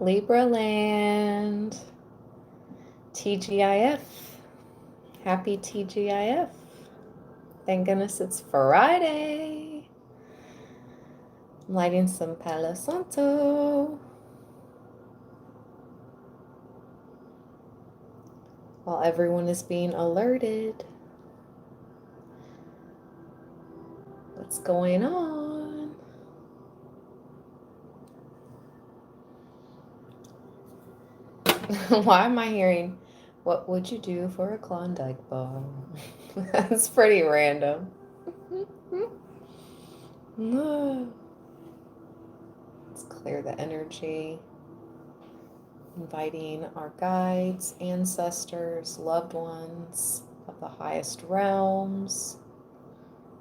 Libra land. TGIF. Happy TGIF. Thank goodness it's Friday. I'm lighting some Palo Santo while everyone is being alerted. What's going on? Why am I hearing, what would you do for a Klondike bar? That's pretty random. Let's clear the energy. Inviting our guides, ancestors, loved ones of the highest realms.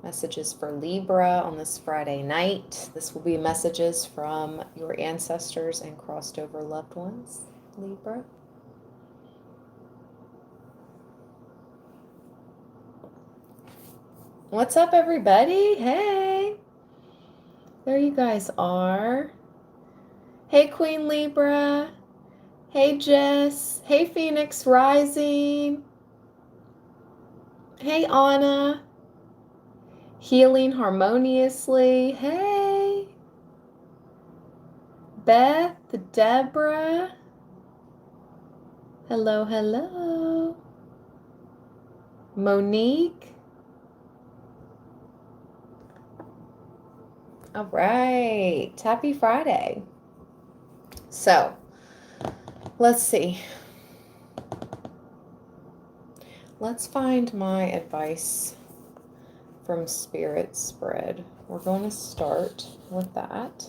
Messages for Libra on this Friday night. This will be messages from your ancestors and crossed over loved ones, Libra. What's up, everybody? Hey. There you guys are. Hey, Queen Libra. Hey, Jess. Hey, Phoenix Rising. Hey, Anna. Healing harmoniously. Hey. Beth, Deborah. Hello, hello. Monique. All right. Happy Friday. So, let's see. Let's find my advice from Spirit spread. We're going to start with that.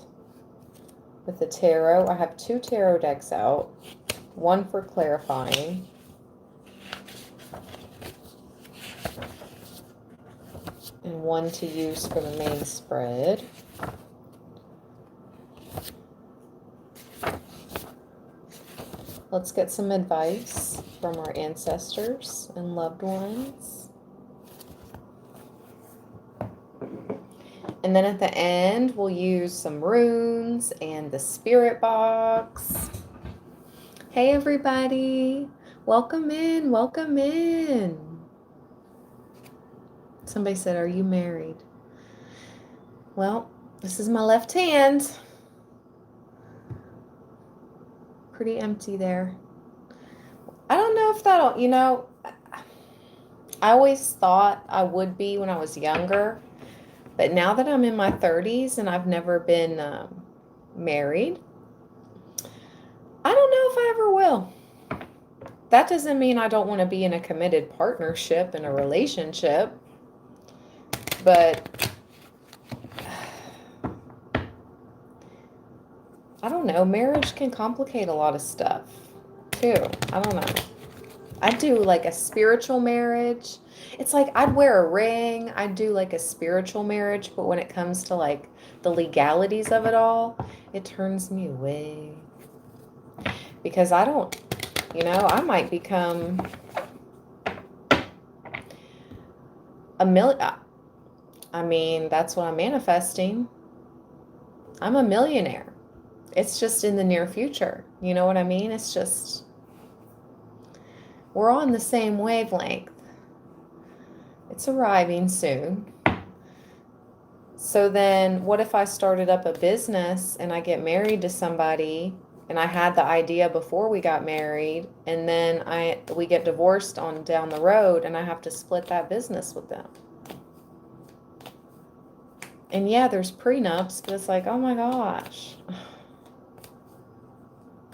With the tarot. I have 2 tarot decks out. One for clarifying. And one to use for the main spread. Let's get some advice from our ancestors and loved ones. And then at the end, we'll use some runes and the spirit box. Hey, everybody. Welcome in. Welcome in. Somebody said, are you married? Well, this is my left hand. Pretty empty there. I don't know if that'll, I always thought I would be when I was younger. But now that I'm in my 30s and I've never been married, I don't know if I ever will. That doesn't mean I don't want to be in a committed partnership and a relationship. But I don't know. Marriage can complicate a lot of stuff too. I don't know. I'd do like a spiritual marriage. It's like I'd wear a ring. I'd do like a spiritual marriage. But when it comes to like the legalities of it all, it turns me away. Because I don't, I might become a million. I mean, that's what I'm manifesting. I'm a millionaire. It's just in the near future. You know what I mean? It's just, we're on the same wavelength. It's arriving soon. So then what if I started up a business and I get married to somebody and I had the idea before we got married and then we get divorced on down the road and I have to split that business with them? And yeah, there's prenups, but it's like, oh my gosh.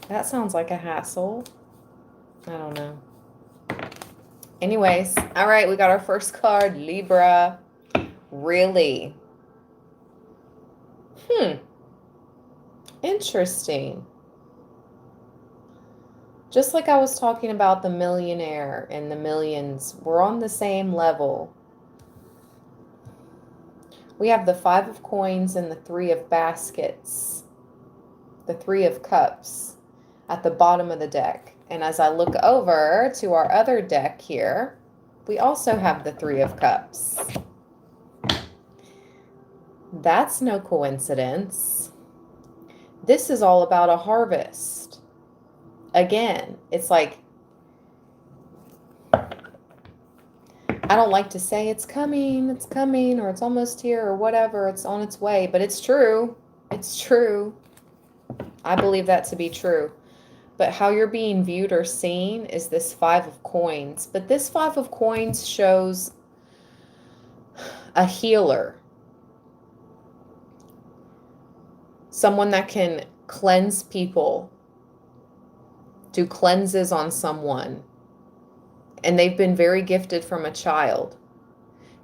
That sounds like a hassle. I don't know. Anyways, all right, we got our first card, Libra. Really? Interesting. Just like I was talking about the millionaire and the millions, we're on the same level. We have the 5 of coins and the 3 of baskets, the 3 of cups at the bottom of the deck. And as I look over to our other deck here, we also have the 3 of cups. That's no coincidence. This is all about a harvest. Again, it's like, I don't like to say it's coming, or it's almost here, or whatever, it's on its way, but it's true. It's true. I believe that to be true. But how you're being viewed or seen is this Five of Coins. But this Five of Coins shows a healer. Someone that can cleanse people, do cleanses on someone. And they've been very gifted from a child.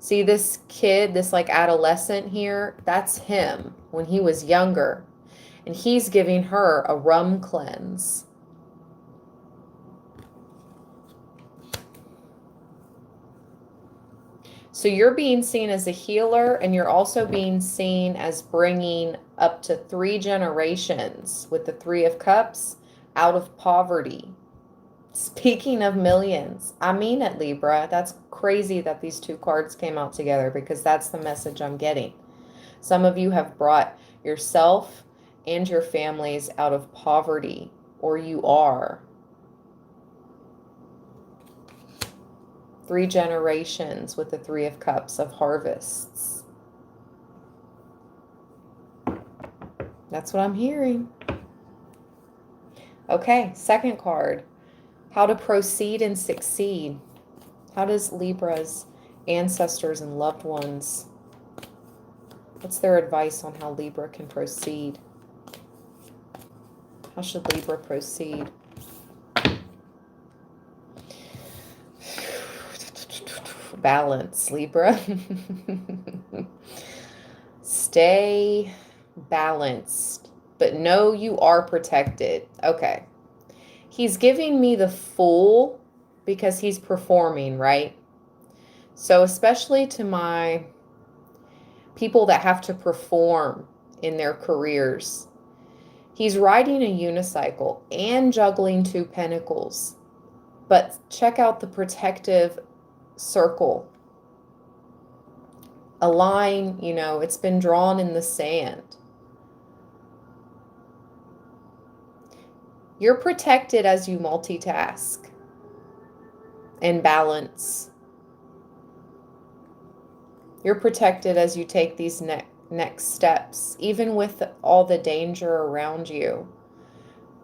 See this kid, this like adolescent here, that's him when he was younger. And he's giving her a rum cleanse. So you're being seen as a healer, and you're also being seen as bringing up to 3 generations with the Three of Cups out of poverty. Speaking of millions, I mean it, Libra. That's crazy that these 2 cards came out together, because that's the message I'm getting. Some of you have brought yourself and your families out of poverty, or you are. 3 generations with the Three of Cups of harvests. That's what I'm hearing. Okay, second card. How to proceed and succeed. How does Libra's ancestors and loved ones, what's their advice on how Libra can proceed? How should Libra proceed? Balance, Libra. Stay balanced, but know you are protected. Okay. He's giving me the Fool because he's performing, right? So especially to my people that have to perform in their careers, he's riding a unicycle and juggling 2 pentacles. But check out the protective circle. A line, you know, it's been drawn in the sand. You're protected as you multitask and balance. You're protected as you take these next steps, even with all the danger around you,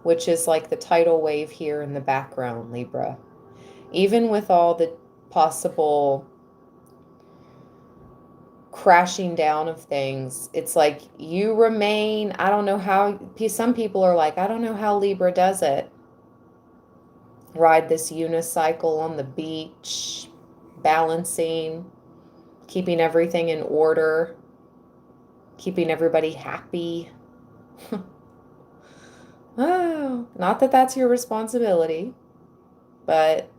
which is like the tidal wave here in the background, Libra. Even with all the possible crashing down of things, it's like you remain. I don't know how, some people are like, I don't know how Libra does it. Ride this unicycle on the beach, balancing, keeping everything in order, keeping everybody happy. Oh, not that that's your responsibility, but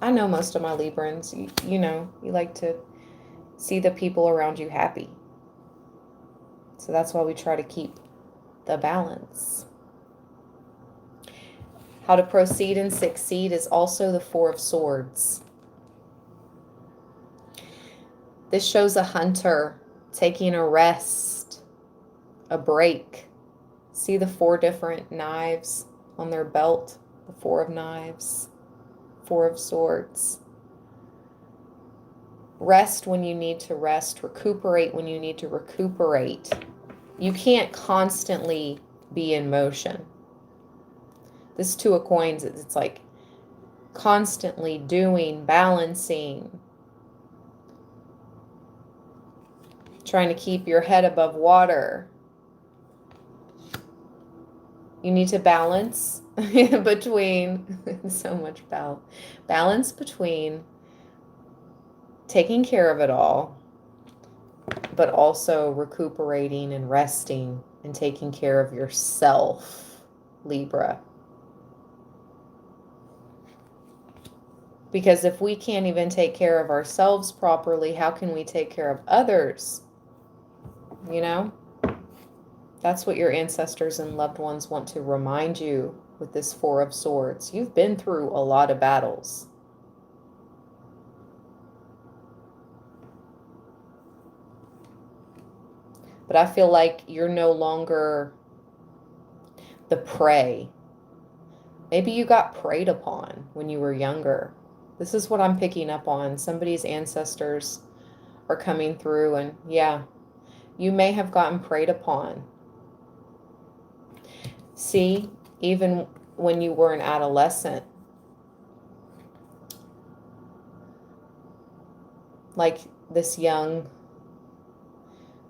I know most of my Librans, you know, you like to see the people around you happy. So that's why we try to keep the balance. How to proceed and succeed is also the Four of Swords. This shows a hunter taking a rest, a break. See the 4 different knives on their belt, the 4 of Knives, 4 of Swords. Rest when you need to rest, recuperate when you need to recuperate. You can't constantly be in motion. This 2 of Coins, it's like constantly doing, balancing, trying to keep your head above water. You need to balance between, so much balance between taking care of it all, but also recuperating and resting and taking care of yourself, Libra. Because if we can't even take care of ourselves properly, how can we take care of others? You know? That's what your ancestors and loved ones want to remind you with this 4 of Swords. You've been through a lot of battles. But I feel like you're no longer The prey. Maybe you got preyed upon when you were younger. This is what I'm picking up on. Somebody's ancestors are coming through, and yeah, you may have gotten preyed upon. See, even when you were an adolescent, like this young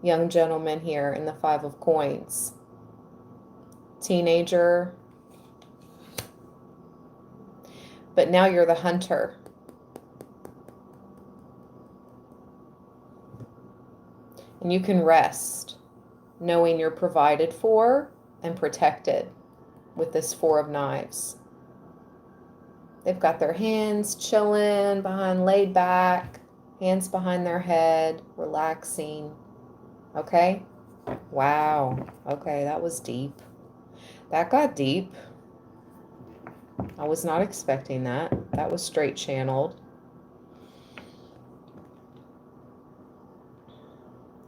gentleman here in the Five of Coins, teenager, but now you're the hunter. And you can rest knowing you're provided for and protected with this Four of Knives. They've got their hands chilling behind, laid back, hands behind their head, relaxing. Okay? Wow. Okay, that was deep. That got deep. I was not expecting that. That was straight channeled.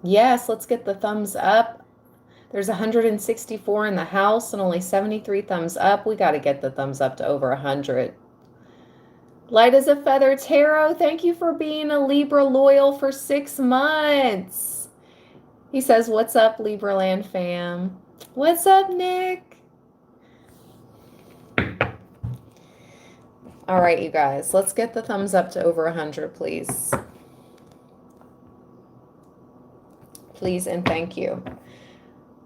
Yes, let's get the thumbs up. There's 164 in the house and only 73 thumbs up. We got to get the thumbs up to over 100. Light as a Feather Tarot, thank you for being a Libra loyal for 6 months. He says, what's up, Libra Land fam? What's up, Nick? All right, you guys, let's get the thumbs up to over 100, please. Please and thank you.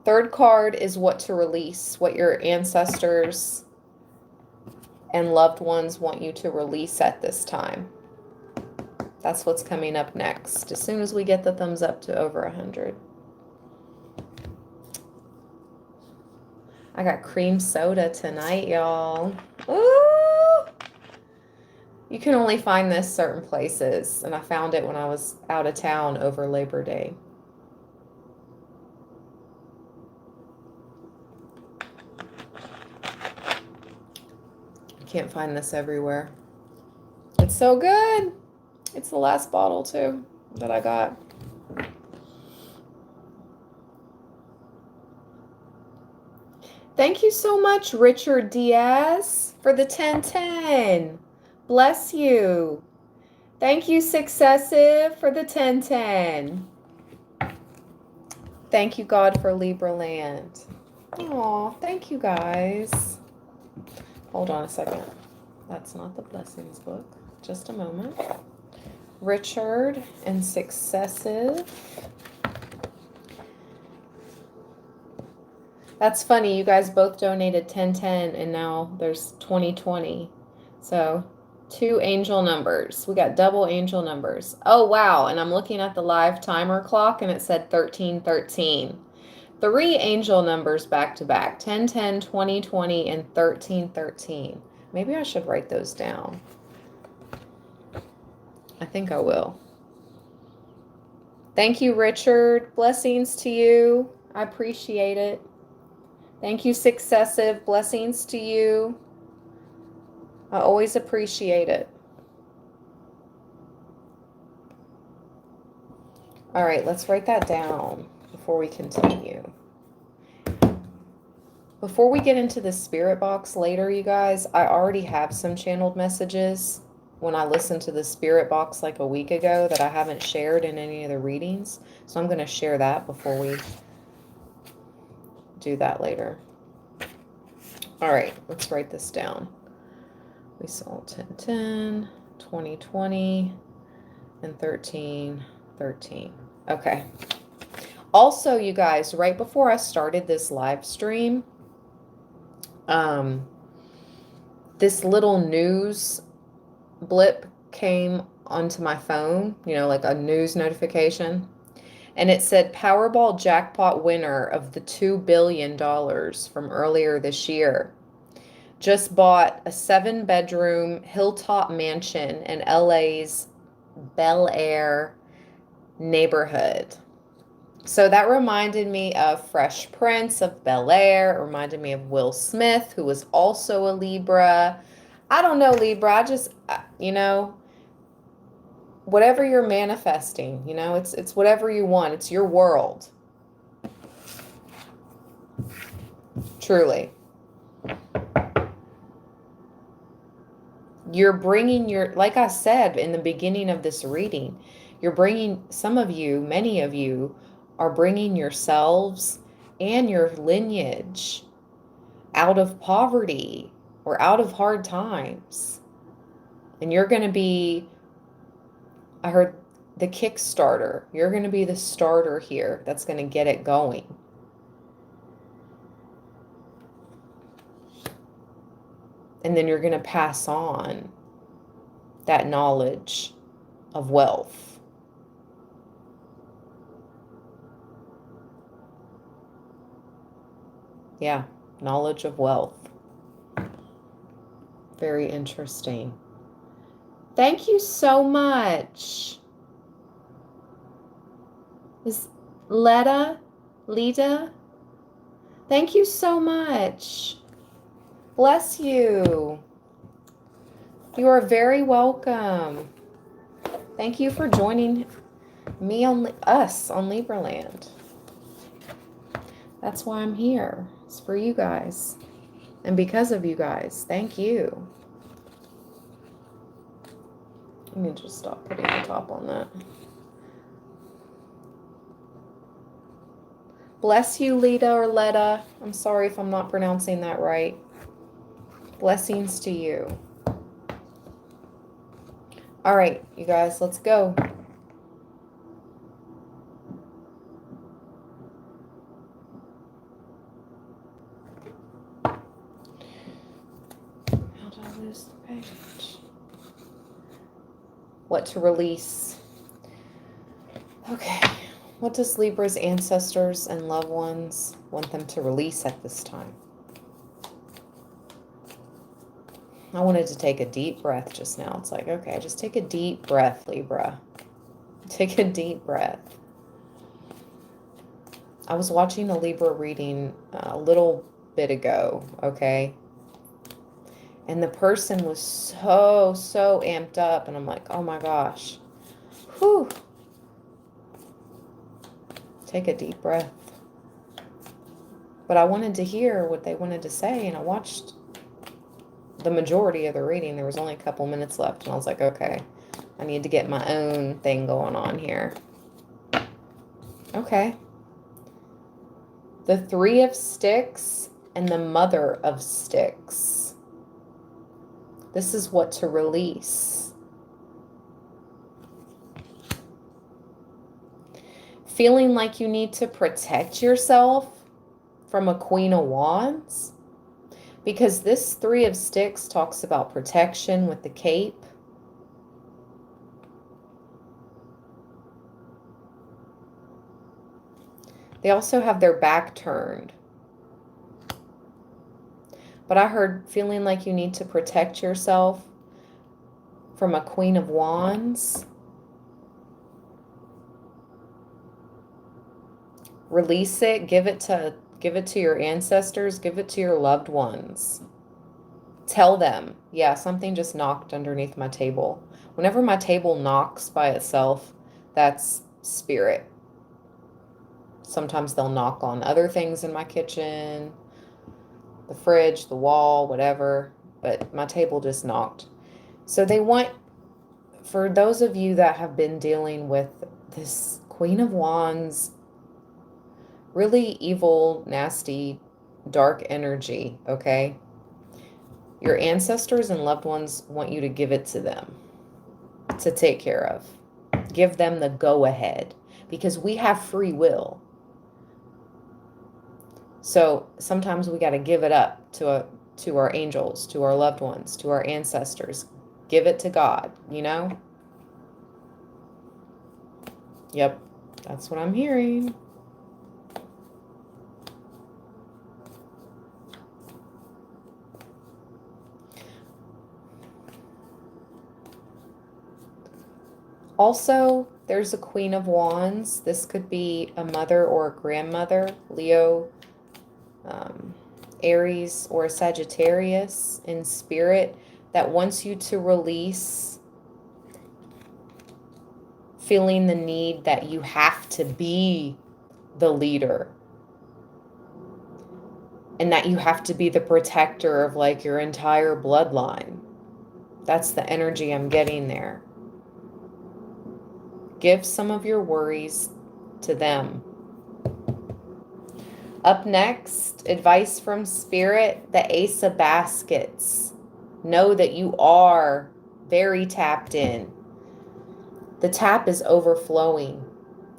Third card is what to release, what your ancestors and loved ones want you to release at this time. That's what's coming up next, as soon as we get the thumbs up to over 100. I got cream soda tonight, y'all. Ooh! You can only find this certain places, and I found it when I was out of town over Labor Day. Can't find this everywhere. It's so good. It's the last bottle too that I got. Thank you so much, Richard Diaz, for the 1010. Bless you. Thank you, Successive, for the 1010. Thank you, God, for Libra Land. Aw, thank you, guys. Hold on a second. That's not the blessings book. Just a moment. Richard and Successive. That's funny. You guys both donated 1010 and now there's 2020. So 2 angel numbers. We got double angel numbers. Oh, wow. And I'm looking at the live timer clock and it said 1313. 3 angel numbers back to back, 1010, 2020, and 1313. Maybe I should write those down. I think I will. Thank you, Richard. Blessings to you. I appreciate it. Thank you, Successive. Blessings to you. I always appreciate it. All right, let's write that down before we continue. Before we get into the spirit box later, you guys, I already have some channeled messages when I listened to the spirit box like a week ago that I haven't shared in any of the readings. So I'm going to share that before we do that later. All right, let's write this down. We saw 1010, 2020, and 1313. Okay. Also, you guys, right before I started this live stream, this little news blip came onto my phone, you know, like a news notification. And it said Powerball jackpot winner of the $2 billion from earlier this year just bought a 7-bedroom hilltop mansion in LA's Bel Air neighborhood. So that reminded me of Fresh Prince of Bel Air. It reminded me of Will Smith, who was also a Libra. I don't know, Libra. I just, you know, whatever you're manifesting, you know, it's whatever you want. It's your world. Truly. You're bringing your, like I said in the beginning of this reading, you're bringing, some of you, many of you, are bringing yourselves and your lineage out of poverty or out of hard times. And you're going to be, I heard the Kickstarter. You're going to be the starter here that's going to get it going. And then you're going to pass on that knowledge of wealth. Yeah, knowledge of wealth. Very interesting. Thank you so much. Is Leda? Thank you so much. Bless you. You are very welcome. Thank you for joining me on us on Libraland. That's why I'm here. It's for you guys. And because of you guys. Thank you. Let me just stop putting the top on that. Bless you, Leda or Leda. I'm sorry if I'm not pronouncing that right. Blessings to you. All right, you guys, let's go. How did I lose the page? What to release? Okay. What does Libra's ancestors and loved ones want them to release at this time? I wanted to take a deep breath just now. It's like, okay, just take a deep breath, Libra. Take a deep breath. I was watching a Libra reading a little bit ago, okay? And the person was so amped up. And I'm like, oh my gosh. Whew. Take a deep breath. But I wanted to hear what they wanted to say. And I watched the majority of the reading. There was only a couple minutes left. And I was like, okay, I need to get my own thing going on here. Okay. The Three of Sticks and the Mother of Sticks. This is what to release. Feeling like you need to protect yourself from a Queen of Wands. Because this Three of Sticks talks about protection with the cape. They also have their back turned. But I heard feeling like you need to protect yourself from a Queen of Wands. Release it, give it to your ancestors, give it to your loved ones. Tell them, yeah, something just knocked underneath my table. Whenever my table knocks by itself, that's spirit. Sometimes they'll knock on other things in my kitchen, the fridge, the wall, whatever, but my table just knocked. So they want, for those of you that have been dealing with this Queen of Wands, really evil, nasty, dark energy, okay? Your ancestors and loved ones want you to give it to them to take care of. Give them the go-ahead because we have free will. So sometimes we got to give it up to our angels, to our loved ones, to our ancestors. Give it to God, you know? Yep, that's what I'm hearing. Also, there's a Queen of Wands. This could be a mother or a grandmother, Leo, Aries, or Sagittarius in spirit that wants you to release feeling the need that you have to be the leader and that you have to be the protector of like your entire bloodline. That's the energy I'm getting there. Give some of your worries to them. Up next, advice from Spirit, the Ace of Baskets. Know that you are very tapped in. The tap is overflowing.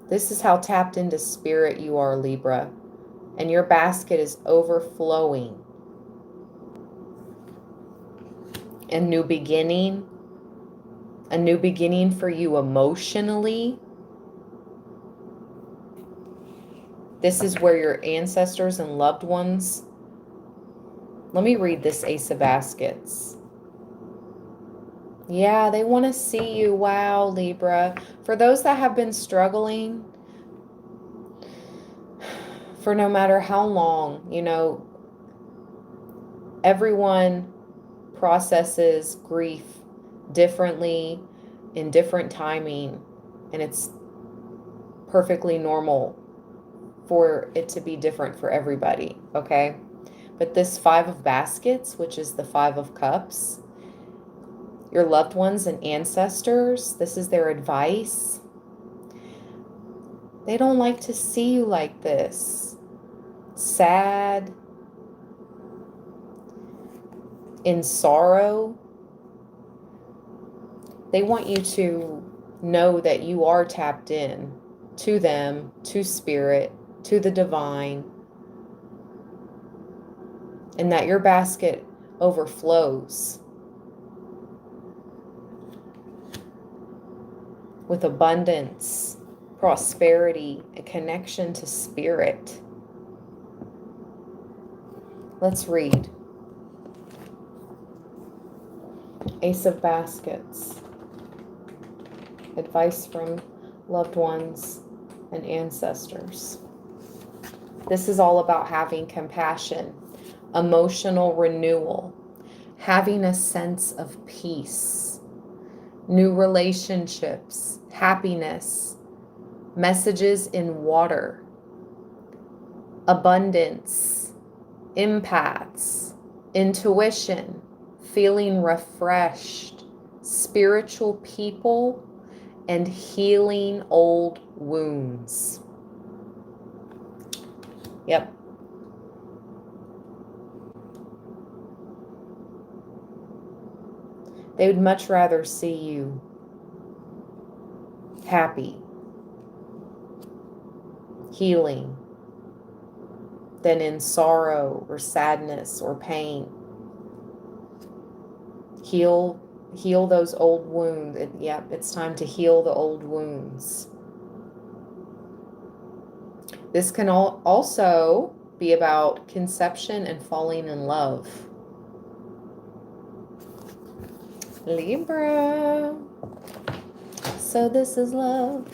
This is how tapped into Spirit you are, Libra. And your basket is overflowing. A new beginning for you emotionally. This is where your ancestors and loved ones. Let me read this Ace of Baskets. Yeah, they want to see you. Wow, Libra. For those that have been struggling for no matter how long, you know, everyone processes grief differently in different timing, and it's perfectly normal for it to be different for everybody, okay? But this Five of Baskets, which is the Five of Cups, your loved ones and ancestors, this is their advice. They don't like to see you like this. Sad, in sorrow. They want you to know that you are tapped in to them, to Spirit, to the divine, and that your basket overflows with abundance, prosperity, a connection to Spirit. Let's read. Ace of Baskets. Advice from loved ones and ancestors. This is all about having compassion, emotional renewal, having a sense of peace, new relationships, happiness, messages in water, abundance, empaths, intuition, feeling refreshed, spiritual people, and healing old wounds. Yep. They would much rather see you happy, healing, than in sorrow or sadness or pain. Heal those old wounds. Yep, it's time to heal the old wounds. This can also be about conception and falling in love. Libra. So this is love.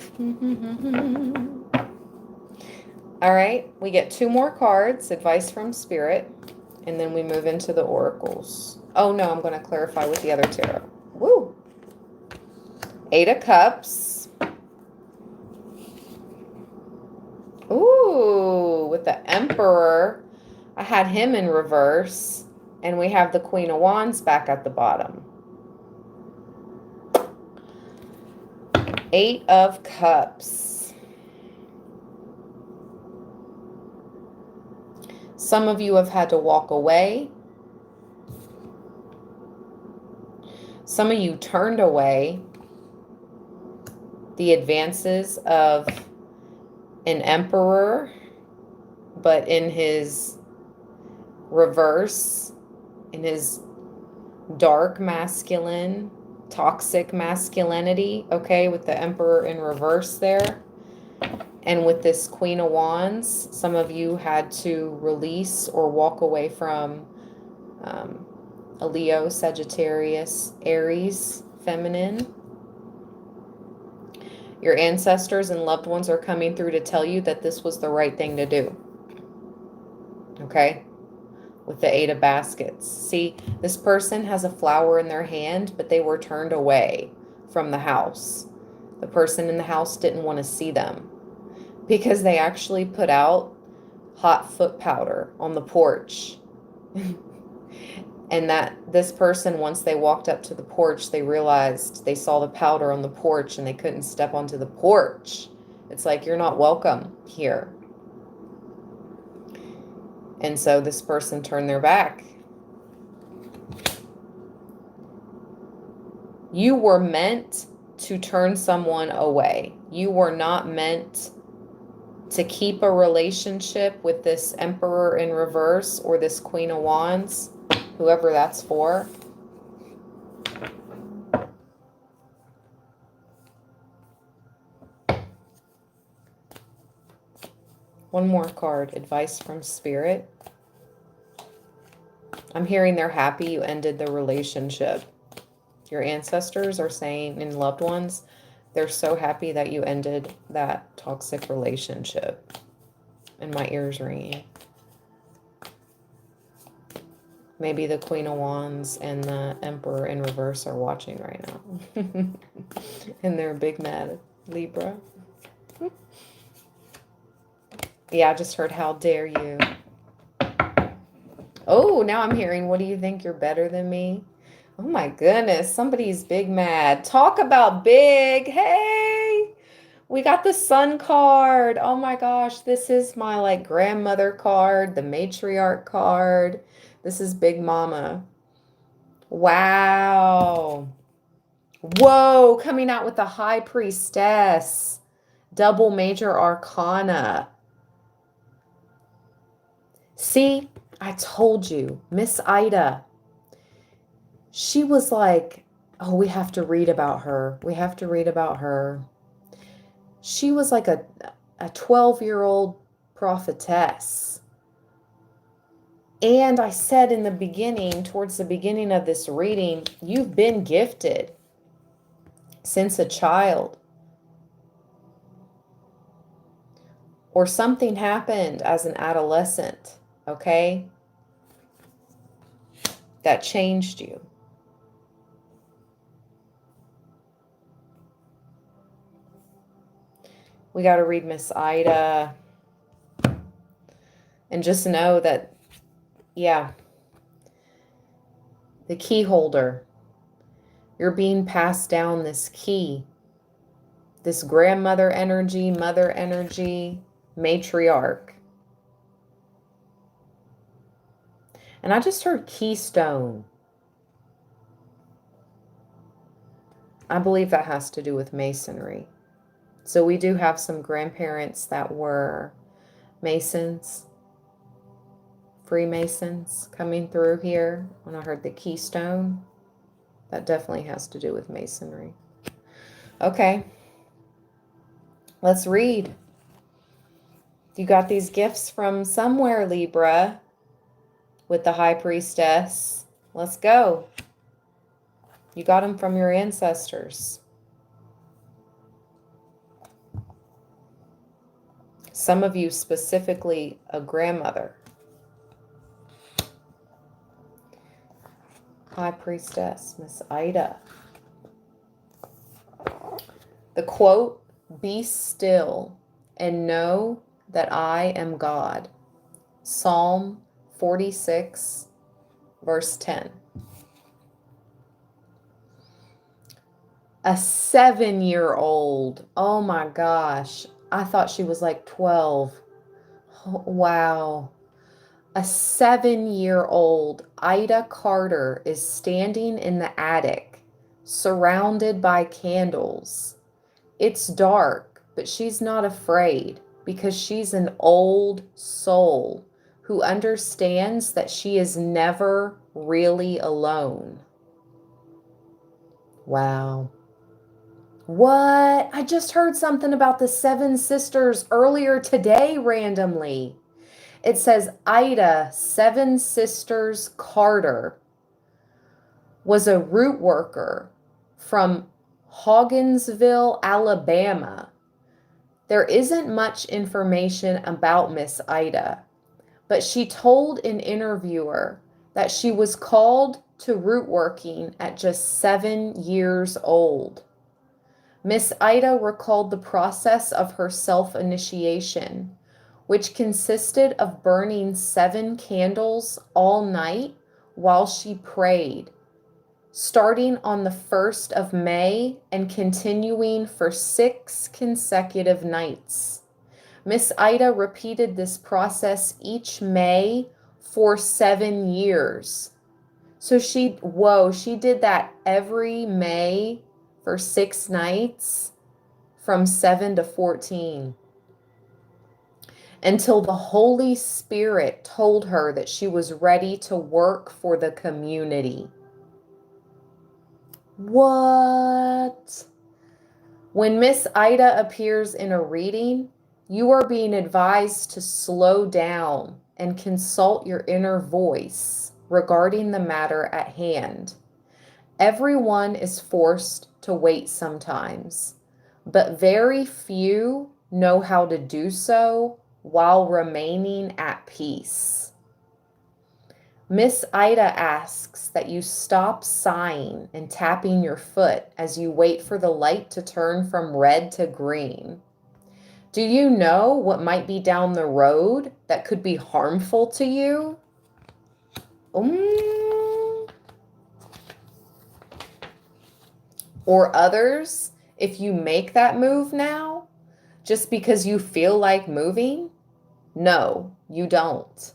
All right, we get 2 more cards, advice from Spirit, and then we move into the oracles. Oh no, I'm going to clarify with the other tarot. Woo! 8 of Cups. Ooh, with the Emperor. I had him in reverse, and we have the Queen of Wands back at the bottom. 8 of Cups. Some of you have had to walk away. Some of you turned away the advances of an emperor, but in his reverse, in his dark masculine, toxic masculinity, okay, with the emperor in reverse there. And with this Queen of Wands, some of you had to release or walk away from a Leo, Sagittarius, Aries, feminine. Your ancestors and loved ones are coming through to tell you that this was the right thing to do. Okay? With the 8 of Baskets. See, this person has a flower in their hand, but they were turned away from the house. The person in the house didn't want to see them because they actually put out hot foot powder on the porch. And that this person, once they walked up to the porch, they realized they saw the powder on the porch and they couldn't step onto the porch. It's like, you're not welcome here. And so this person turned their back. You were meant to turn someone away. You were not meant to keep a relationship with this Emperor in reverse or this Queen of Wands, whoever that's for. One more card, advice from Spirit. I'm hearing they're happy you ended the relationship. Your ancestors are saying, and loved ones, they're so happy that you ended that toxic relationship. And my ears ringing. Maybe the Queen of Wands and the Emperor in reverse are watching right now. And they're big mad Libra. Yeah, I just heard, how dare you. Oh, now I'm hearing, what do you think, you're better than me? Oh my goodness, somebody's big mad. Talk about big. Hey, we got the Sun card. Oh my gosh, this is my like grandmother card, the matriarch card. This is Big Mama. Wow. Whoa, coming out with the High Priestess. Double major arcana. See, I told you, Miss Ida. She was like, oh, we have to read about her. We have to read about her. She was like a 12-year-old prophetess. And I said in the beginning, towards the beginning of this reading, you've been gifted since a child. Or something happened as an adolescent, okay? That changed you. We got to read Miss Ida. And just know that, yeah, the key holder. You're being passed down this key. This grandmother energy, mother energy, matriarch. And I just heard keystone. I believe that has to do with masonry. So we do have some grandparents that were Masons, Freemasons coming through here. When I heard the keystone, that definitely has to do with masonry. Okay, let's read. You got these gifts from somewhere, Libra, with the High Priestess. Let's go. You got them from your ancestors. Some of you specifically a grandmother. High Priestess, Miss Ida. The quote, be still and know that I am God. Psalm 46, verse 10. A 7-year-old. Oh my gosh. I thought she was like 12. Oh, wow. A 7-year-old Ida Carter is standing in the attic, surrounded by candles. It's dark, but she's not afraid because she's an old soul who understands that she is never really alone. Wow. What? I just heard something about the 7 sisters earlier today randomly. It says Ida, 7 sisters Carter, was a root worker from Hogginsville, Alabama. There isn't much information about Miss Ida, but she told an interviewer that she was called to root working at just 7 years old. Miss Ida recalled the process of her self-initiation, which consisted of burning 7 candles all night while she prayed, starting on the 1st of May and continuing for 6 consecutive nights. Miss Ida repeated this process each May for 7 years. So she did that every May for 6 nights from 7 to 14 until the Holy Spirit told her that she was ready to work for the community. What? When Miss Ida appears in a reading, you are being advised to slow down and consult your inner voice regarding the matter at hand. Everyone is forced to wait sometimes, but very few know how to do so while remaining at peace. Miss Ida asks that you stop sighing and tapping your foot as you wait for the light to turn from red to green. Do you know what might be down the road that could be harmful to you? Or others, if you make that move now, just because you feel like moving? No, you don't.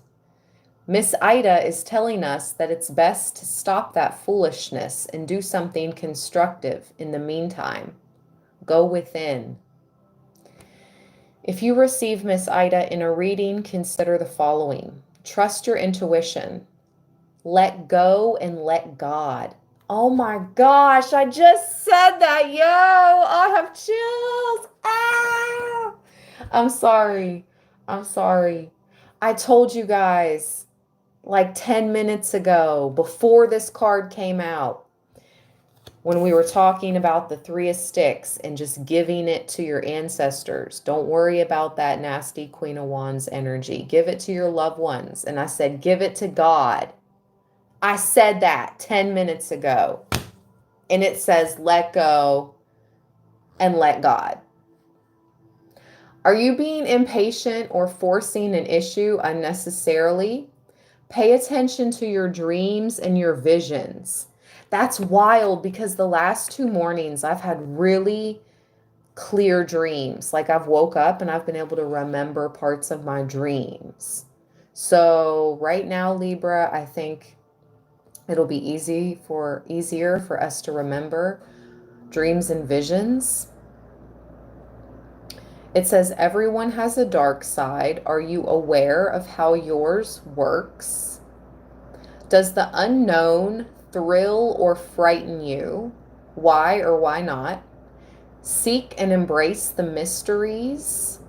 Miss Ida is telling us that it's best to stop that foolishness and do something constructive in the meantime. Go within. If you receive Miss Ida in a reading, consider the following. Trust your intuition. Let go and let God. Oh my gosh, I just said that, yo! I have chills. Ah! I'm sorry. I told you guys like 10 minutes ago, before this card came out, when we were talking about the 3 of Sticks and just giving it to your ancestors. Don't worry about that nasty Queen of Wands energy. Give it to your loved ones. And I said, give it to God. I said that 10 minutes ago. And it says, let go and let God. Are you being impatient or forcing an issue unnecessarily? Pay attention to your dreams and your visions. That's wild because the last 2 mornings I've had really clear dreams. Like I've woke up and I've been able to remember parts of my dreams. So right now, Libra, I think it'll be easier for us to remember dreams and visions. It says, everyone has a dark side. Are you aware of how yours works? Does the unknown thrill or frighten you? Why or why not? Seek and embrace the mysteries.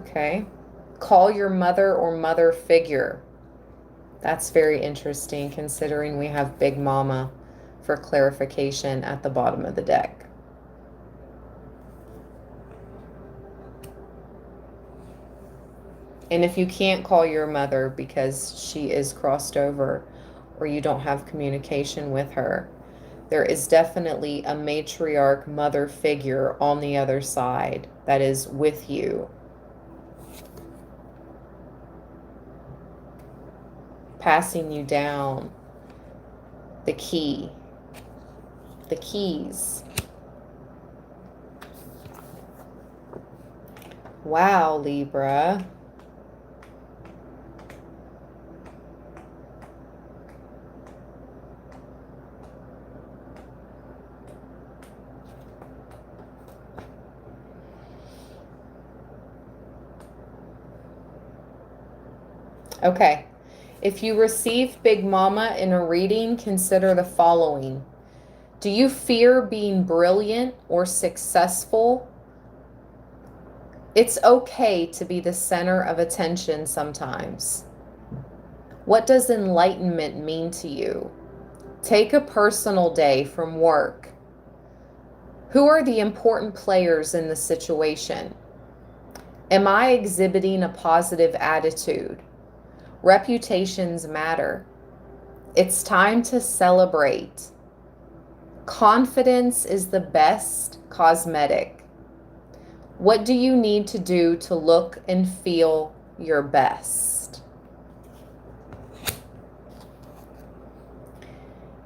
Okay. Call your mother or mother figure. That's very interesting considering we have Big Mama for clarification at the bottom of the deck. And if you can't call your mother because she is crossed over or you don't have communication with her, there is definitely a matriarch mother figure on the other side that is with you. Passing you down the keys. Wow, Libra. Okay. If you receive Big Mama in a reading, consider the following. Do you fear being brilliant or successful? It's okay to be the center of attention sometimes. What does enlightenment mean to you? Take a personal day from work. Who are the important players in the situation? Am I exhibiting a positive attitude? Reputations matter. It's time to celebrate. Confidence is the best cosmetic. What do you need to do to look and feel your best?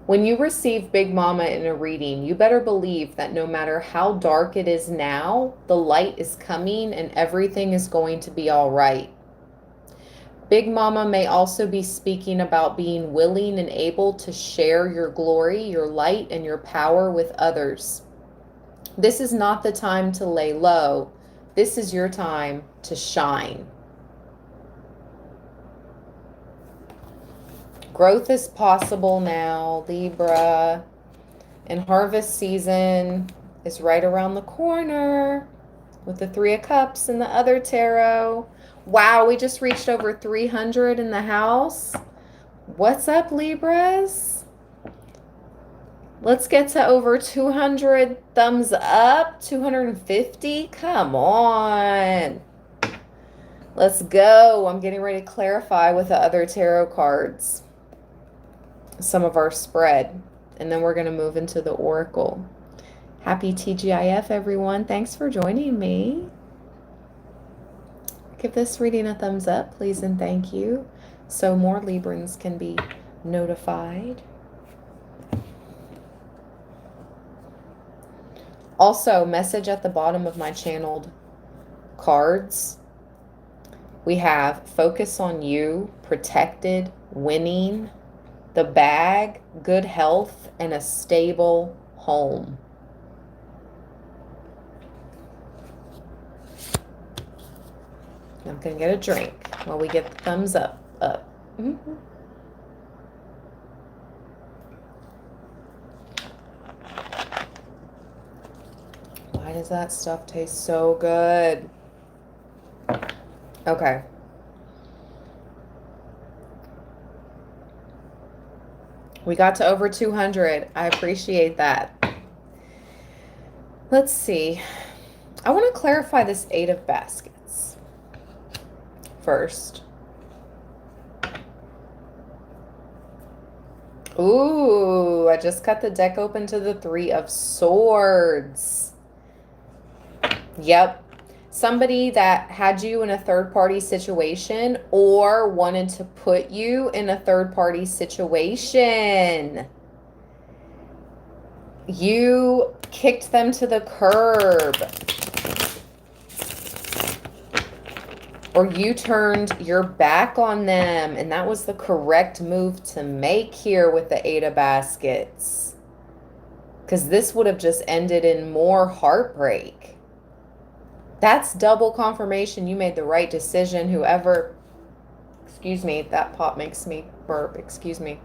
When you receive Big Mama in a reading, you better believe that no matter how dark it is now, the light is coming and everything is going to be all right. Big Mama may also be speaking about being willing and able to share your glory, your light, and your power with others. This is not the time to lay low. This is your time to shine. Growth is possible now, Libra. And harvest season is right around the corner with the Three of Cups and the other tarot. Wow, we just reached over 300 in the house. What's up, Libras? Let's get to over 200 thumbs up, 250. Come on. Let's go. I'm getting ready to clarify with the other tarot cards some of our spread. And then we're going to move into the Oracle. Happy TGIF, everyone. Thanks for joining me. Give this reading a thumbs up, please, and thank you, so more Librans can be notified. Also, message at the bottom of my channeled cards. We have focus on you, protected, winning, the bag, good health, and a stable home. I'm going to get a drink while we get the thumbs up. Mm-hmm. Why does that stuff taste so good? Okay. We got to over 200. I appreciate that. Let's see. I want to clarify this 8 of baskets first. Ooh, I just cut the deck open to the 3 of swords. Yep. Somebody that had you in a third-party situation or wanted to put you in a third-party situation. You kicked them to the curb. Or you turned your back on them, and that was the correct move to make here with the 8 of baskets. Because this would have just ended in more heartbreak. That's double confirmation you made the right decision. Whoever, excuse me, that pop makes me burp, excuse me.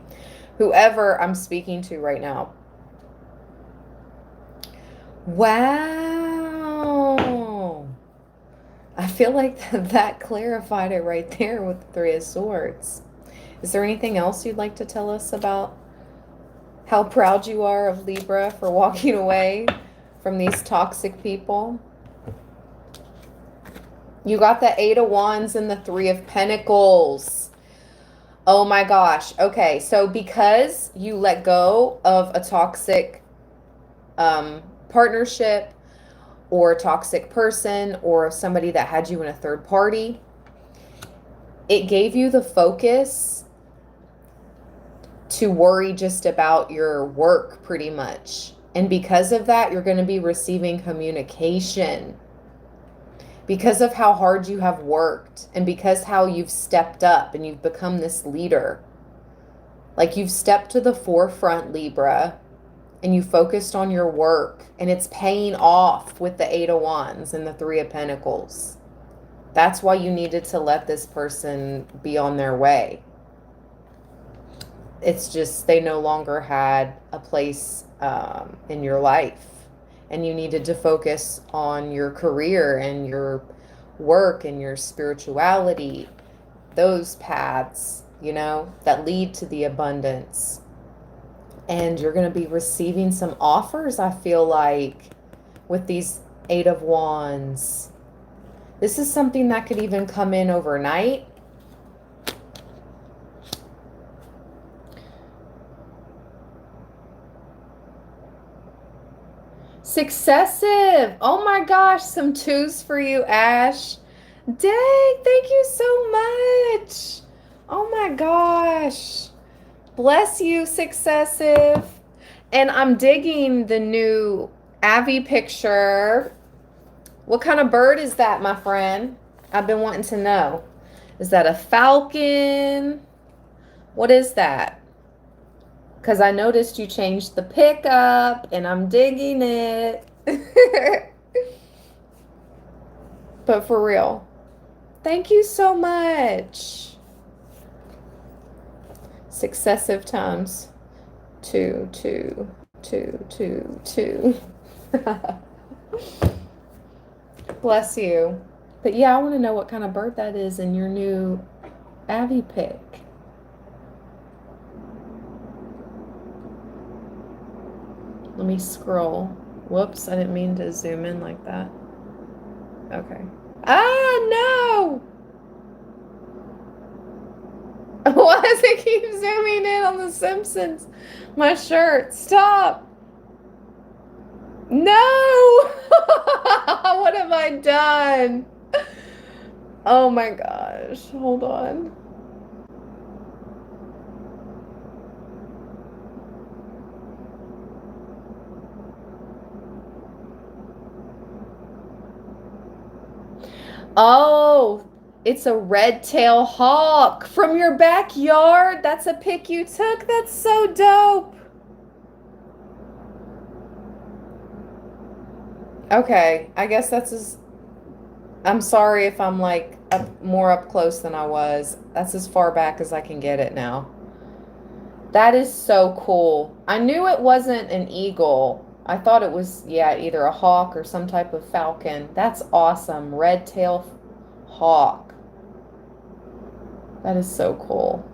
Whoever I'm speaking to right now. Wow. I feel like that clarified it right there with the 3 of swords. Is there anything else you'd like to tell us about how proud you are of Libra for walking away from these toxic people? You got the 8 of Wands and the 3 of Pentacles. Oh my gosh. Okay, so because you let go of a toxic partnership or a toxic person or somebody that had you in a third party, it gave you the focus to worry just about your work pretty much. And because of that, you're going to be receiving communication. Because of how hard you have worked and because how you've stepped up and you've become this leader. Like you've stepped to the forefront, Libra, and you focused on your work, and it's paying off with the 8 of Wands and the 3 of Pentacles. That's why you needed to let this person be on their way. It's just they no longer had a place in your life. And you needed to focus on your career and your work and your spirituality. Those paths, you know, that lead to the abundance. And you're going to be receiving some offers, I feel like, with these 8 of Wands. This is something that could even come in overnight. Successive. Oh my gosh, some 2s for you, Ash. Dang, thank you so much. Oh my gosh. Bless you, Successive. And I'm digging the new Avi picture. What kind of bird is that, my friend? I've been wanting to know. Is that a falcon? What is that? Because I noticed you changed the pickup and I'm digging it. But for real, thank you so much. Successive times. 2, 2, 2, 2, 2. Bless you. But yeah, I want to know what kind of bird that is in your new Avi pic. Let me scroll. Whoops, I didn't mean to zoom in like that. Okay. Ah, no! Why does it keep zooming in on The Simpsons? My shirt. Stop! No! What have I done? Oh my gosh. Hold on. Oh, it's a red-tailed hawk from your backyard. That's a pic you took. That's so dope. Okay, I guess that's as... I'm sorry if I'm like more up close than I was. That's as far back as I can get it now. That is so cool. I knew it wasn't an eagle. I thought it was, yeah, either a hawk or some type of falcon. That's awesome. Red-tailed hawk. That is so cool.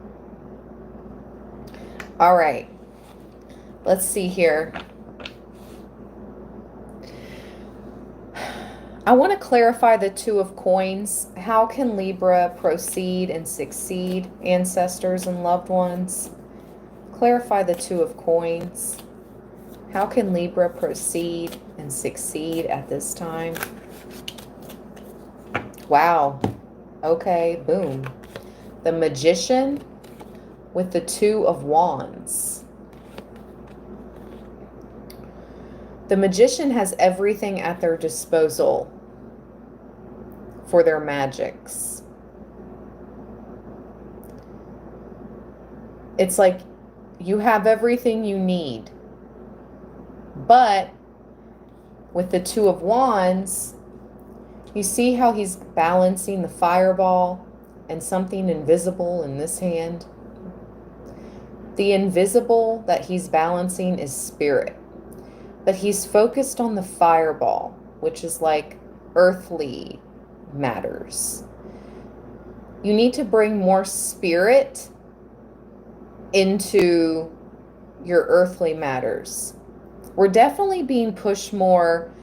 All right. Let's see here. I want to clarify the Two of Coins. How can Libra proceed and succeed, ancestors and loved ones? Clarify the Two of Coins. How can Libra proceed and succeed at this time? Wow. Okay, boom. The Magician with the Two of Wands. The Magician has everything at their disposal for their magics. It's like you have everything you need. But with the Two of Wands, you see how he's balancing the fireball and something invisible in this hand? The invisible that he's balancing is spirit. But he's focused on the fireball, which is like earthly matters. You need to bring more spirit into your earthly matters. We're definitely being pushed more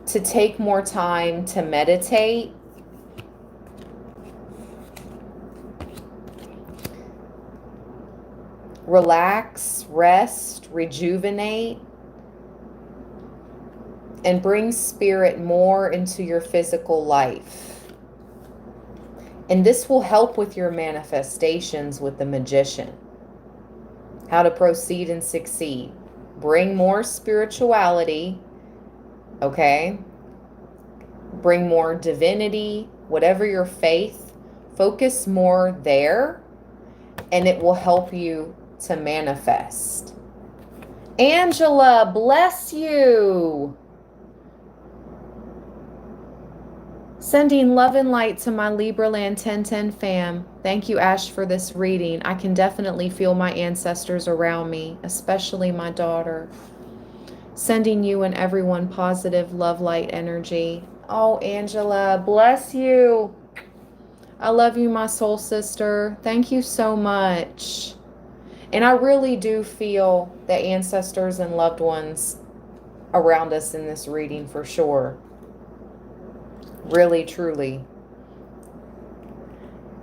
to take more time to meditate. Relax, rest, rejuvenate, and bring spirit more into your physical life. And this will help with your manifestations with the Magician. How to proceed and succeed. Bring more spirituality, okay? Bring more divinity, whatever your faith. Focus more there, and it will help you to manifest. Angela, bless you. Sending love and light to my Libraland 1010 fam. Thank you, Ash, for this reading. I can definitely feel my ancestors around me, especially my daughter. Sending you and everyone positive love, light, energy. Oh, Angela, bless you. I love you, my soul sister. Thank you so much. And I really do feel the ancestors and loved ones around us in this reading for sure. Really, truly.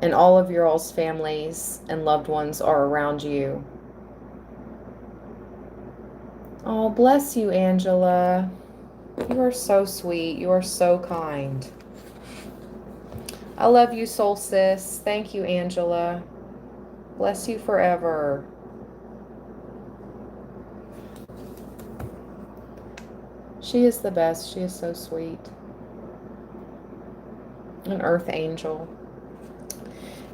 And all of your all's families and loved ones are around you. Oh, bless you, Angela. You are so sweet. You are so kind. I love you, soul sis. Thank you, Angela. Bless you forever. She is the best. She is so sweet. An earth angel.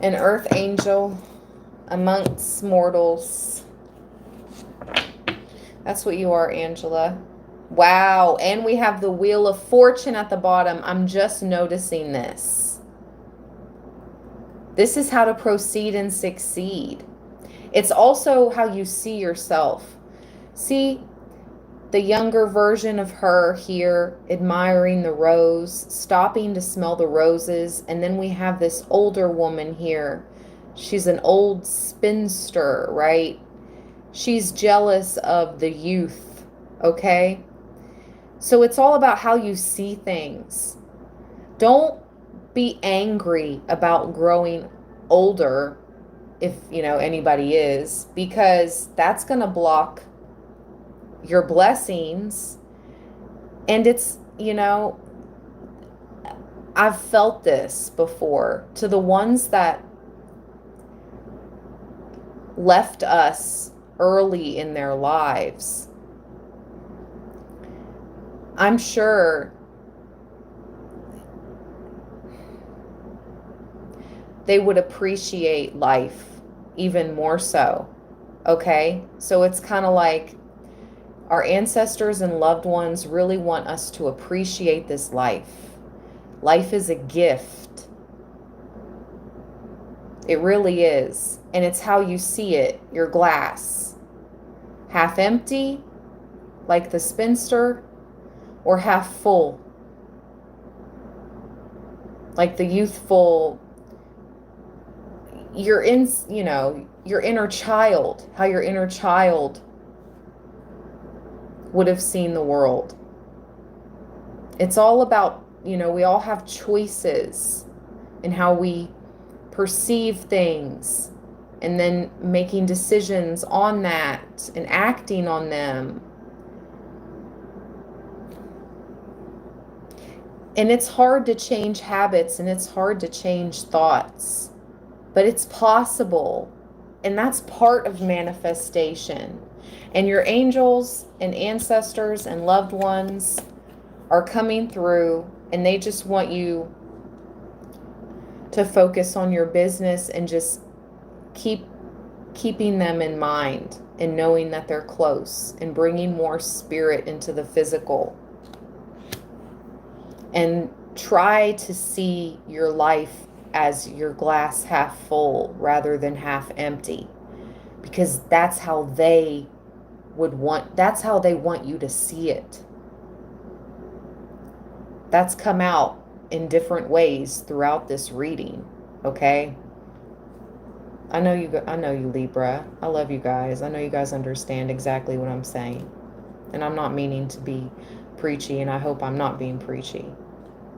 An earth angel amongst mortals. That's what you are, Angela. Wow. And we have the Wheel of Fortune at the bottom. I'm just noticing this. This is how to proceed and succeed. It's also how you see yourself. See the younger version of her here admiring the rose, stopping to smell the roses. And then we have this older woman here. She's an old spinster, right? She's jealous of the youth, okay? So it's all about how you see things. Don't be angry about growing older, if anybody is, because that's going to block your blessings. And it's, I've felt this before. To the ones that left us early in their lives, I'm sure they would appreciate life even more so. Okay? So it's kind of like our ancestors and loved ones really want us to appreciate this life. Life is a gift. It really is. And it's how you see it, your glass. Half empty, like the spinster, or half full, like the youthful, your inner child, how your inner child would have seen the world. It's all about, we all have choices in how we perceive things, and then making decisions on that and acting on them. And it's hard to change habits, and it's hard to change thoughts, but it's possible. And that's part of manifestation. And your angels and ancestors and loved ones are coming through, and they just want you to focus on your business and just keeping them in mind, and knowing that they're close, and bringing more spirit into the physical. And try to see your life as your glass half full rather than half empty, because that's how they want you to see it. That's come out in different ways throughout this reading, okay? I know you, Libra. I love you guys. I know you guys understand exactly what I'm saying. And I'm not meaning to be preachy, and I hope I'm not being preachy.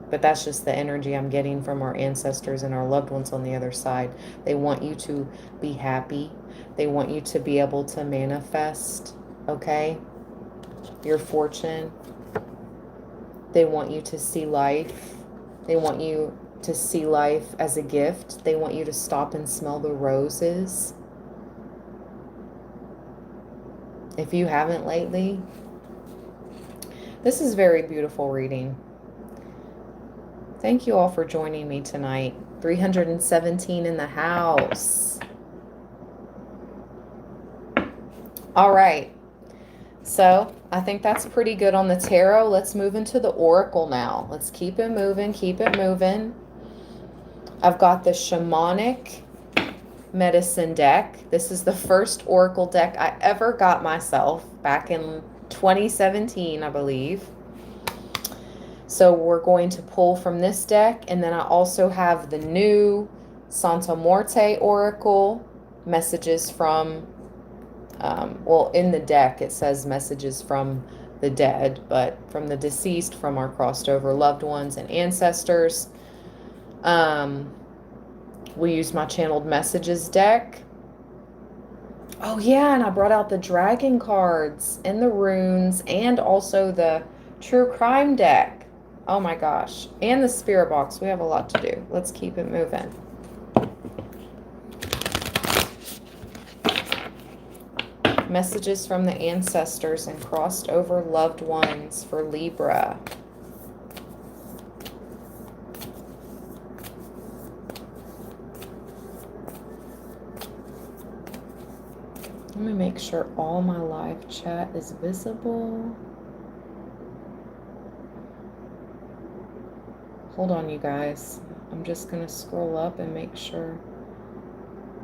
But that's just the energy I'm getting from our ancestors and our loved ones on the other side. They want you to be happy. They want you to be able to manifest, okay? Your fortune. They want you to see life. They want you to see life as a gift. They want you to stop and smell the roses. If you haven't lately, this is very beautiful reading. Thank you all for joining me tonight. 317 in the house. All right. So I think that's pretty good on the tarot. Let's move into the oracle now. Let's keep it moving, keep it moving. I've got the shamanic medicine deck. This is the first oracle deck I ever got myself back in 2017, I believe. So we're going to pull from this deck, and then I also have the new Santa Morte oracle, messages from, in the deck it says messages from the dead, but from the deceased, from our crossed over loved ones and ancestors. We use my channeled messages deck. Oh yeah, and I brought out the dragon cards and the runes, and also the true crime deck. Oh my gosh. And the spirit box. We have a lot to do. Let's keep it moving. Messages from the ancestors and crossed over loved ones for Libra. Let me make sure all my live chat is visible. Hold on, you guys. I'm just going to scroll up and make sure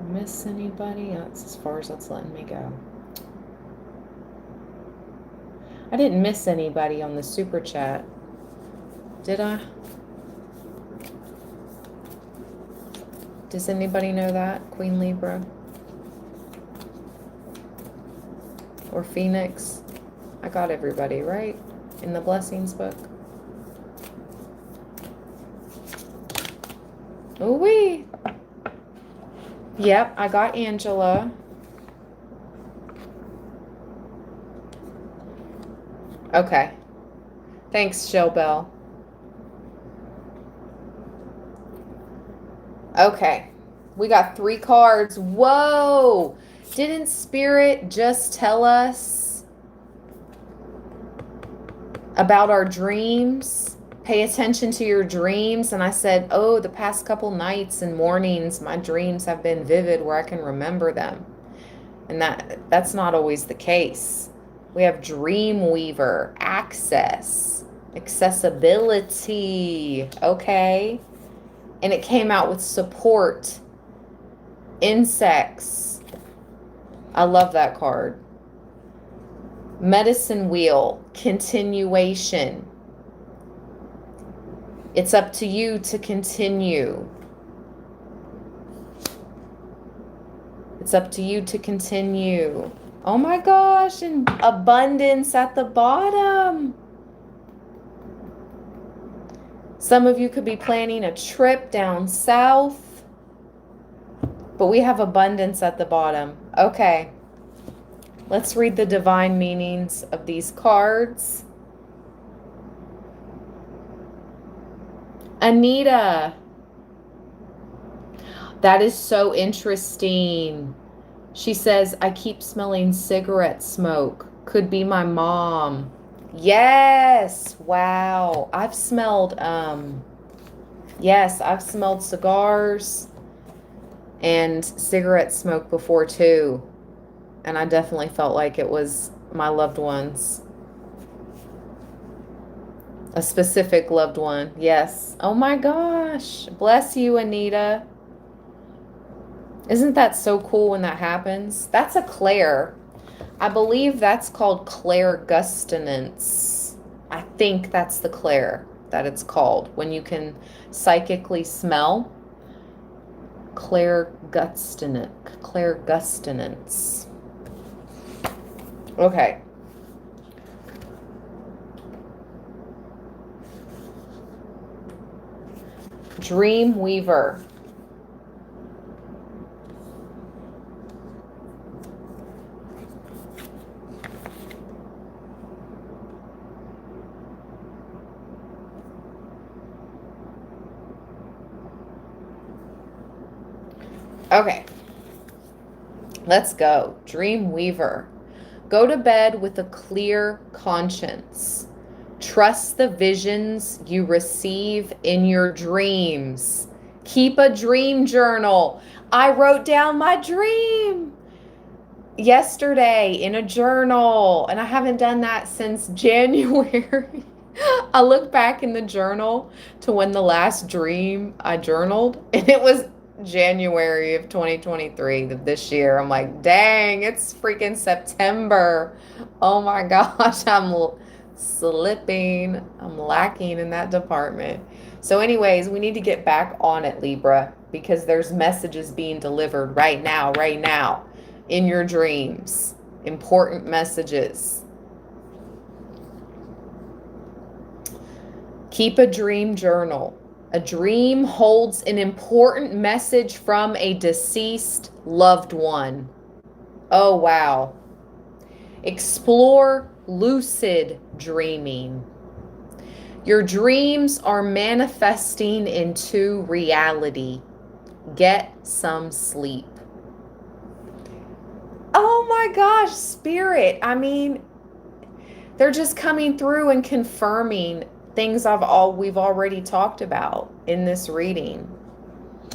I miss anybody. That's as far as it's letting me go. I didn't miss anybody on the super chat, did I? Does anybody know that? Queen Libra? Or Phoenix? I got everybody, right? In the blessings book. Ooh-wee. Yep, I got Angela. Okay. Thanks, Shellbell. Okay. We got 3 cards. Whoa! Didn't Spirit just tell us about our dreams? Pay attention to your dreams. And I said, oh, the past couple nights and mornings, my dreams have been vivid where I can remember them. And that's not always the case. We have Dream Weaver, access, accessibility, okay? And it came out with support, insects. I love that card. Medicine wheel, continuation. It's up to you to continue. It's up to you to continue. Oh my gosh, and abundance at the bottom. Some of you could be planning a trip down south, but we have abundance at the bottom. Okay, let's read the divine meanings of these cards. Anita, that is so interesting. She says, I keep smelling cigarette smoke. Could be my mom. Yes. Wow. I've smelled, yes, I've smelled cigars and cigarette smoke before too. And I definitely felt like it was my loved ones. A specific loved one. Yes. Oh my gosh. Bless you, Anita. Isn't that so cool when that happens? That's a clair. I believe that's called clairgustance. I think that's the clair that it's called. When you can psychically smell. Clairgustance. Okay. Dream Weaver. Okay, let's go. Dream Weaver. Go to bed with a clear conscience. Trust the visions you receive in your dreams. Keep a dream journal. I wrote down my dream yesterday in a journal, and I haven't done that since January. I looked back in the journal to when the last dream I journaled, and it was January of 2023, this year. I'm like, dang, it's freaking September. Oh my gosh, I'm slipping. I'm lacking in that department. So anyways, we need to get back on it, Libra, because there's messages being delivered right now in your dreams. Important messages. Keep a dream journal. A dream holds an important message from a deceased loved one. Oh, wow. Explore lucid dreaming. Your dreams are manifesting into reality. Get some sleep. Oh my gosh, Spirit. I mean, they're just coming through and confirming things we've already talked about in this reading.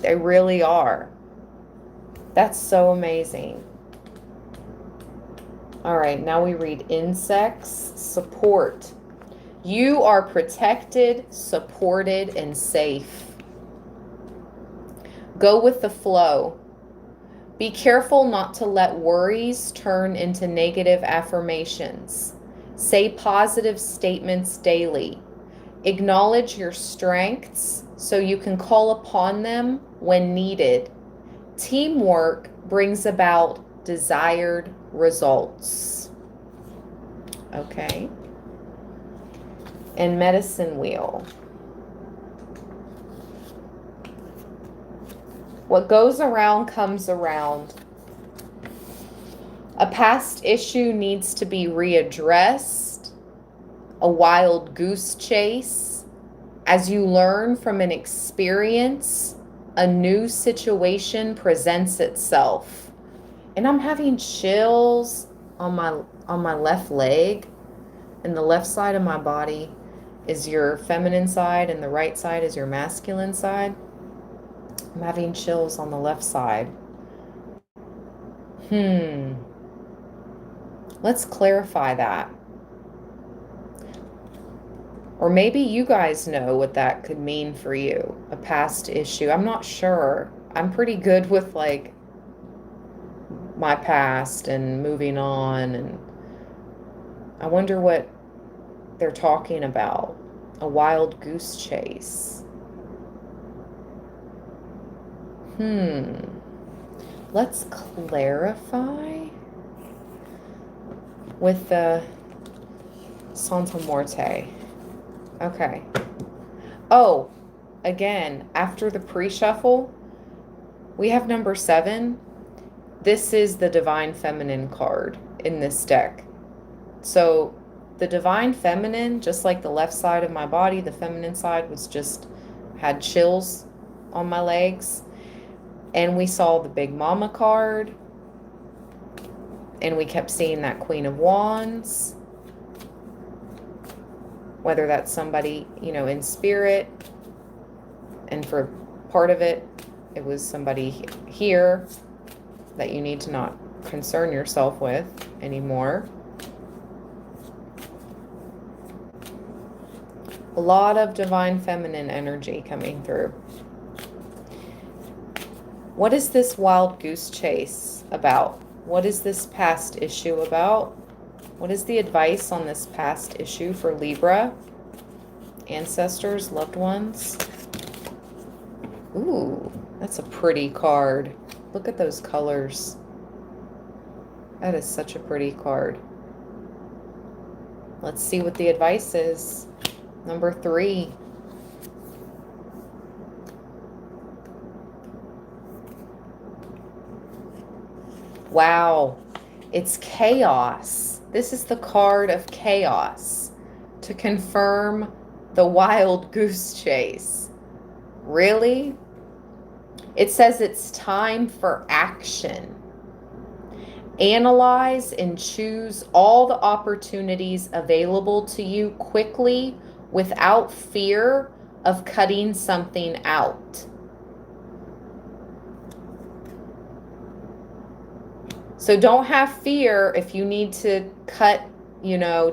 They really are. That's so amazing. All right, now we read insects, support. You are protected, supported, and safe. Go with the flow. Be careful not to let worries turn into negative affirmations. Say positive statements daily. Acknowledge your strengths so you can call upon them when needed. Teamwork brings about desired results. Okay. And medicine wheel. What goes around comes around. A past issue needs to be readdressed. A wild goose chase. As you learn from an experience, a new situation presents itself. And I'm having chills on my left leg, and the left side of my body is your feminine side and the right side is your masculine side. I'm having chills on the left side. Let's clarify that. Or maybe you guys know what that could mean for you, a past issue. I'm not sure. I'm pretty good with like my past and moving on, and I wonder what they're talking about. A wild goose chase. Let's clarify with the Santa Muerte. Okay. Oh, again, after the pre-shuffle, we have number 7. This is the Divine Feminine card in this deck. So the Divine Feminine, just like the left side of my body, the feminine side had chills on my legs. And we saw the Big Mama card. And we kept seeing that Queen of Wands. Whether that's somebody, in spirit. And for part of it, it was somebody here that you need to not concern yourself with anymore. A lot of Divine Feminine energy coming through. What is this wild goose chase about? What is this past issue about? What is the advice on this past issue for Libra? Ancestors, loved ones. Ooh, that's a pretty card. Look at those colors. That is such a pretty card. Let's see what the advice is. Number 3. Wow, it's chaos. This is the card of chaos to confirm the wild goose chase. Really? It says it's time for action. Analyze and choose all the opportunities available to you quickly without fear of cutting something out. So don't have fear if you need to cut,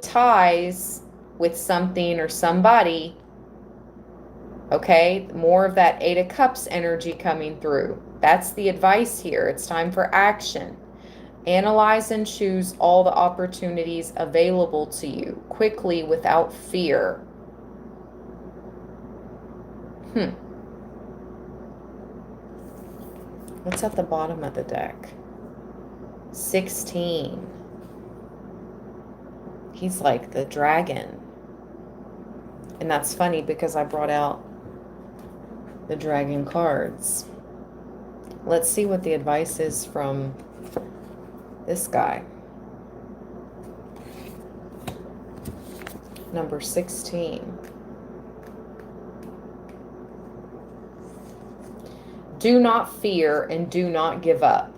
ties with something or somebody. Okay, more of that 8 of Cups energy coming through. That's the advice here. It's time for action. Analyze and choose all the opportunities available to you quickly without fear. What's at the bottom of the deck? 16. He's like the dragon. And that's funny because I brought out the dragon cards. Let's see what the advice is from this guy. Number 16. Do not fear and do not give up.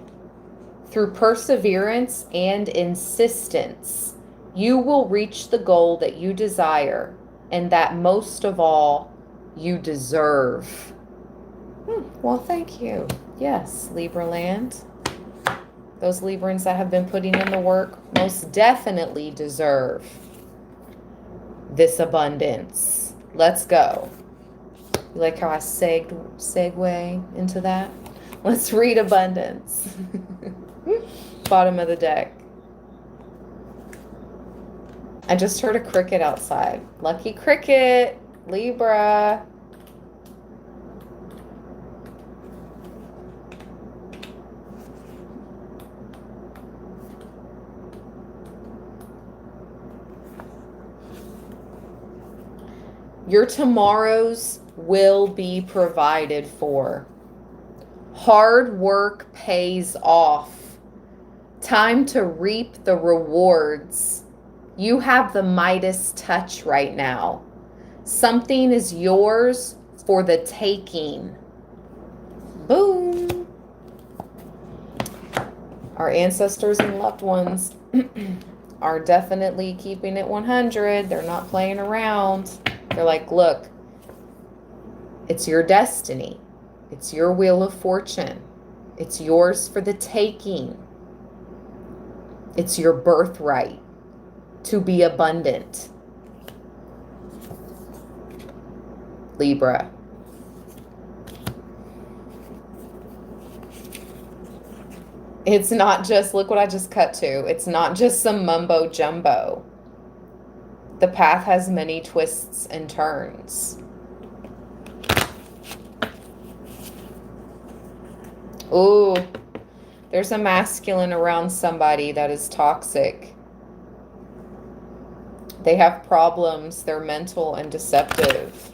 Through perseverance and insistence, you will reach the goal that you desire and that most of all, you deserve. Well, thank you. Yes, Libra land. Those Librans that have been putting in the work most definitely deserve this abundance. Let's go. You like how I segue into that? Let's read abundance. Bottom of the deck. I just heard a cricket outside. Lucky cricket, Libra. Your tomorrows will be provided for. Hard work pays off. Time to reap the rewards. You have the Midas touch right now. Something is yours for the taking. Boom. Our ancestors and loved ones are definitely keeping it 100. They're not playing around. They're like, look, it's your destiny. It's your wheel of fortune. It's yours for the taking. It's your birthright to be abundant. Libra. It's not just, look what I just cut to. It's not just some mumbo jumbo. The path has many twists and turns. Ooh, there's a masculine around somebody that is toxic. They have problems. They're mental and deceptive.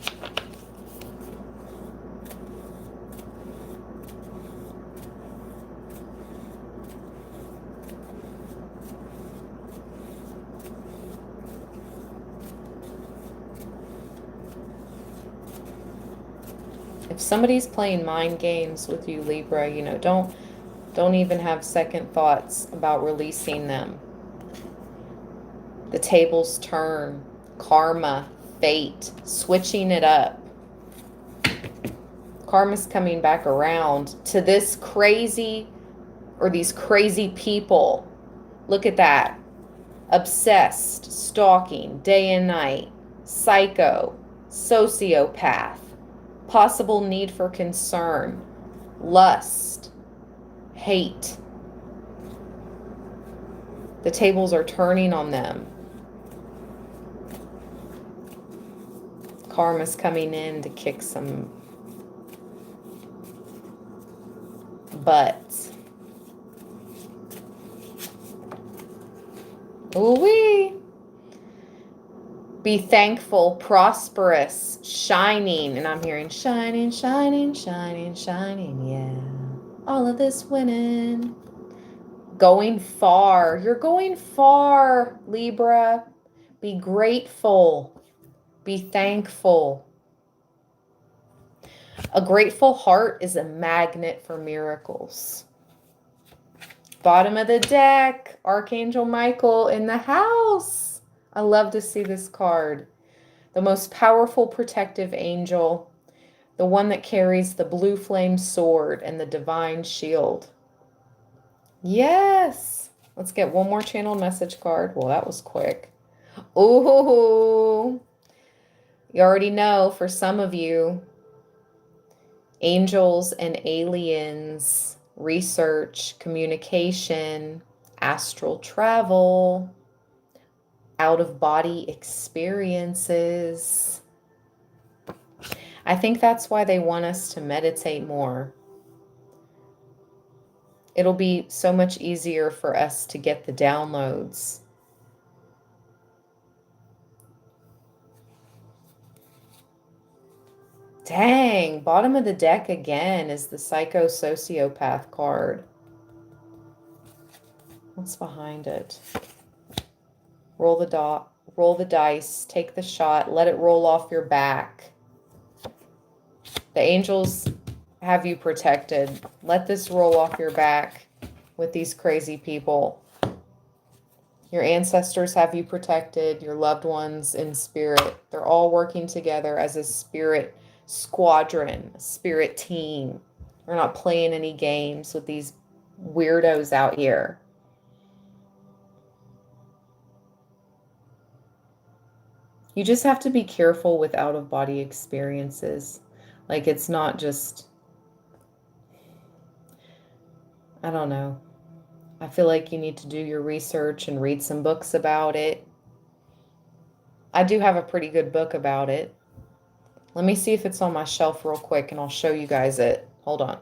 If somebody's playing mind games with you, Libra, you know, don't even have second thoughts about releasing them. The tables turn, karma, fate, switching it up. Karma's coming back around to this crazy, or these crazy people. Look at that. Obsessed, stalking, day and night, psycho, sociopath, possible need for concern, lust, hate. The tables are turning on them. Karma's coming in to kick some butt. Ooh-wee. Be thankful, prosperous, shining. And I'm hearing shining, shining, shining, shining. Yeah. All of this winning. Going far. You're going far, Libra. Be grateful. Be thankful. A grateful heart is a magnet for miracles. Bottom of the deck, Archangel Michael in the house. I love to see this card. The most powerful protective angel, the one that carries the blue flame sword and the divine shield. Yes. Let's get one more channeled message card. Well, that was quick. Ooh. You already know, for some of you, angels and aliens, research, communication, astral travel, out-of-body experiences. I think that's why they want us to meditate more. It'll be so much easier for us to get the downloads. Dang, bottom of the deck again is the psycho-sociopath card. What's behind it? Roll the dice, take the shot, let it roll off your back. The angels have you protected. Let this roll off your back. with these crazy people. Your ancestors have you protected, your loved ones in spirit. They're all working together as a spirit squadron, a spirit team. They're not playing any games with these weirdos out here. You just have to be careful with out-of-body experiences. Like, it's not just, I don't know. I feel like you need to do your research and read some books about it. I do have a pretty good book about it. Let me see if it's on my shelf real quick and I'll show you guys it. Hold on.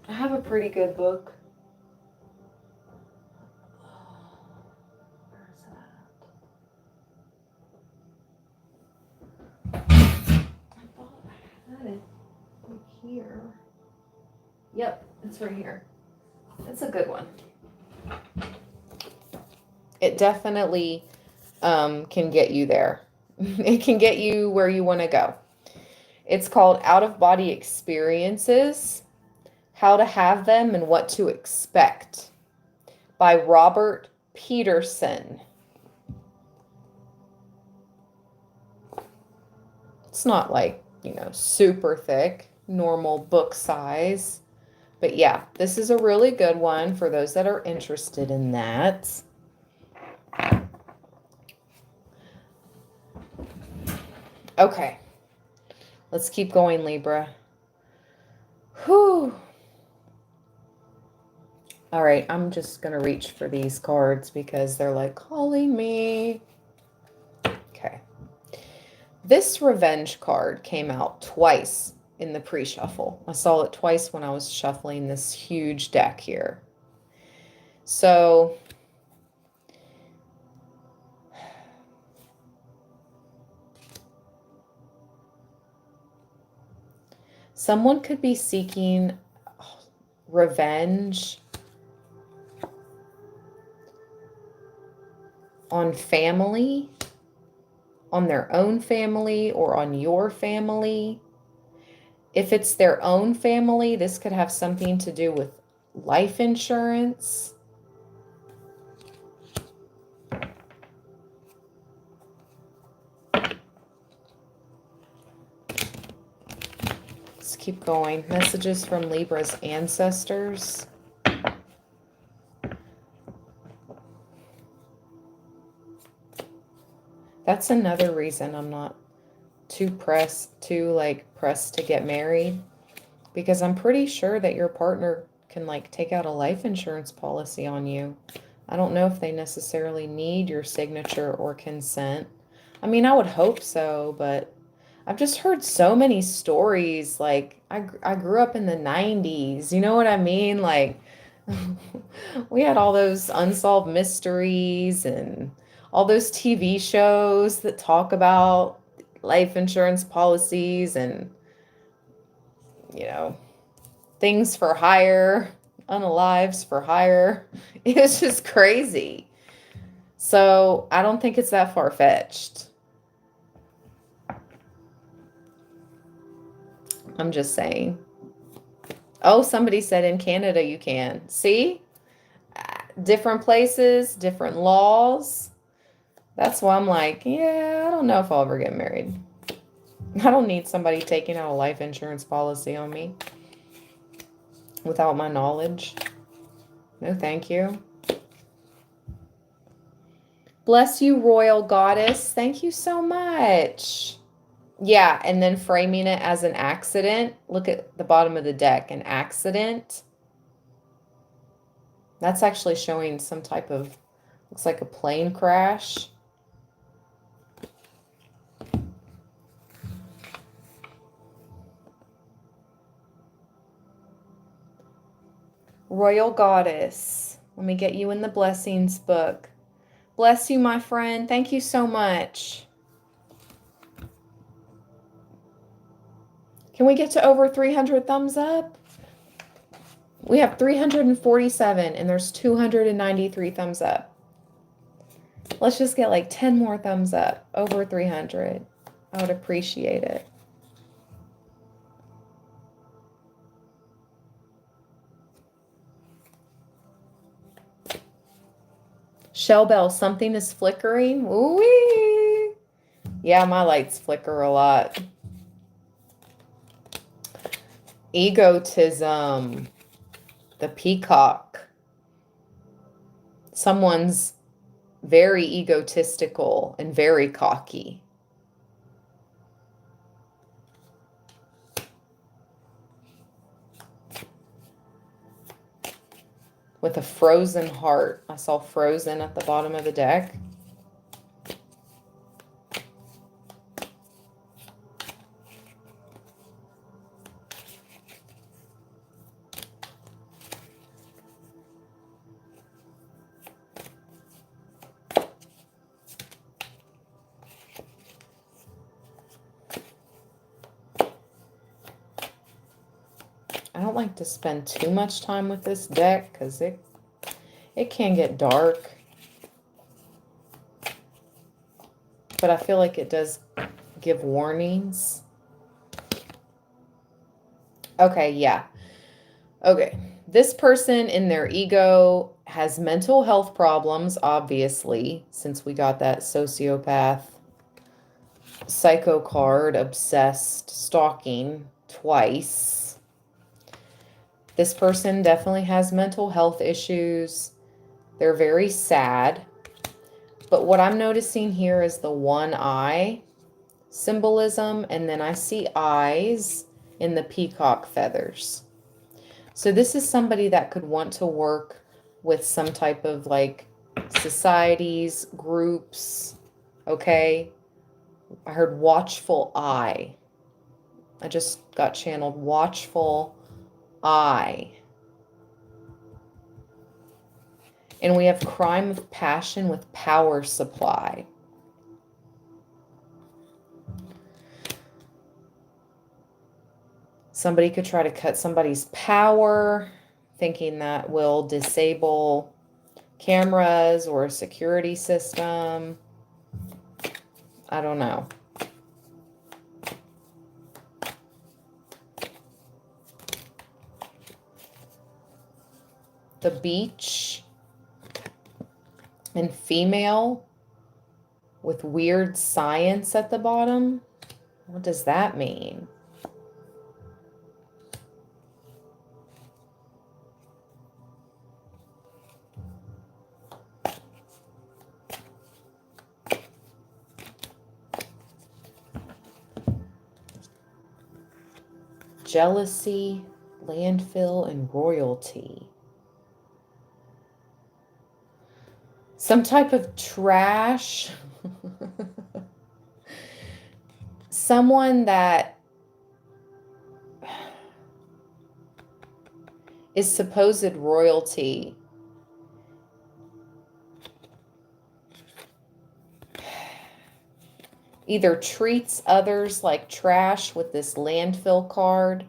I have a pretty good book. Where's that? I thought I had it here. Yep, it's right here. It's a good one. It definitely can get you there. It can get you where you want to go. It's called Out of Body Experiences, How to Have Them and What to Expect by Robert Peterson. It's not like, super thick, normal book size. But yeah, this is a really good one for those that are interested in that. Okay, let's keep going, Libra. Whew. All right, I'm just going to reach for these cards because they're like calling me. Okay. This revenge card came out twice in the pre-shuffle. I saw it twice when I was shuffling this huge deck here. So someone could be seeking revenge on family, on their own family, or on your family. If it's their own family, this could have something to do with life insurance. Let's keep going. Messages from Libra's ancestors. That's another reason I'm not too pressed to get married, because I'm pretty sure that your partner can take out a life insurance policy on you. I don't know if they necessarily need your signature or consent. I mean, I would hope so, but I've just heard so many stories. Like, I grew up in the 90s, you know what I mean? Like, we had all those unsolved mysteries and all those TV shows that talk about life insurance policies and, things for hire, unalives for hire. It's just crazy. So I don't think it's that far-fetched. I'm just saying. Oh, somebody said in Canada you can. See? Different places, different laws. That's why I'm like, yeah, I don't know if I'll ever get married. I don't need somebody taking out a life insurance policy on me without my knowledge. No, thank you. Bless you, Royal Goddess. Thank you so much. Yeah, and then framing it as an accident. Look at the bottom of the deck, an accident. That's actually showing some type of, looks like a plane crash. Royal Goddess. Let me get you in the blessings book. Bless you, my friend. Thank you so much. Can we get to over 300 thumbs up? We have 347 and there's 293 thumbs up. Let's just get 10 more thumbs up. Over 300. I would appreciate it. Shell bell, something is flickering. Ooh-wee. Yeah, my lights flicker a lot. Egotism. The peacock. Someone's very egotistical and very cocky. With a frozen heart. I saw frozen at the bottom of the deck. I don't like to spend too much time with this deck because it can get dark. But I feel like it does give warnings. Okay, yeah. Okay. This person in their ego has mental health problems, obviously, since we got that sociopath, psycho card, obsessed, stalking twice. This person definitely has mental health issues. They're very sad. But what I'm noticing here is the one eye symbolism, and then I see eyes in the peacock feathers. So this is somebody that could want to work with some type of like societies, groups, okay? I heard watchful eye. I just got channeled watchful eye. And we have crime of passion with power supply. Somebody could try to cut somebody's power, thinking that will disable cameras or a security system. I don't know. The beach and female with weird science at the bottom. What does that mean? Jealousy, landfill, and royalty. Some type of trash. Someone that is supposed royalty either treats others like trash with this landfill card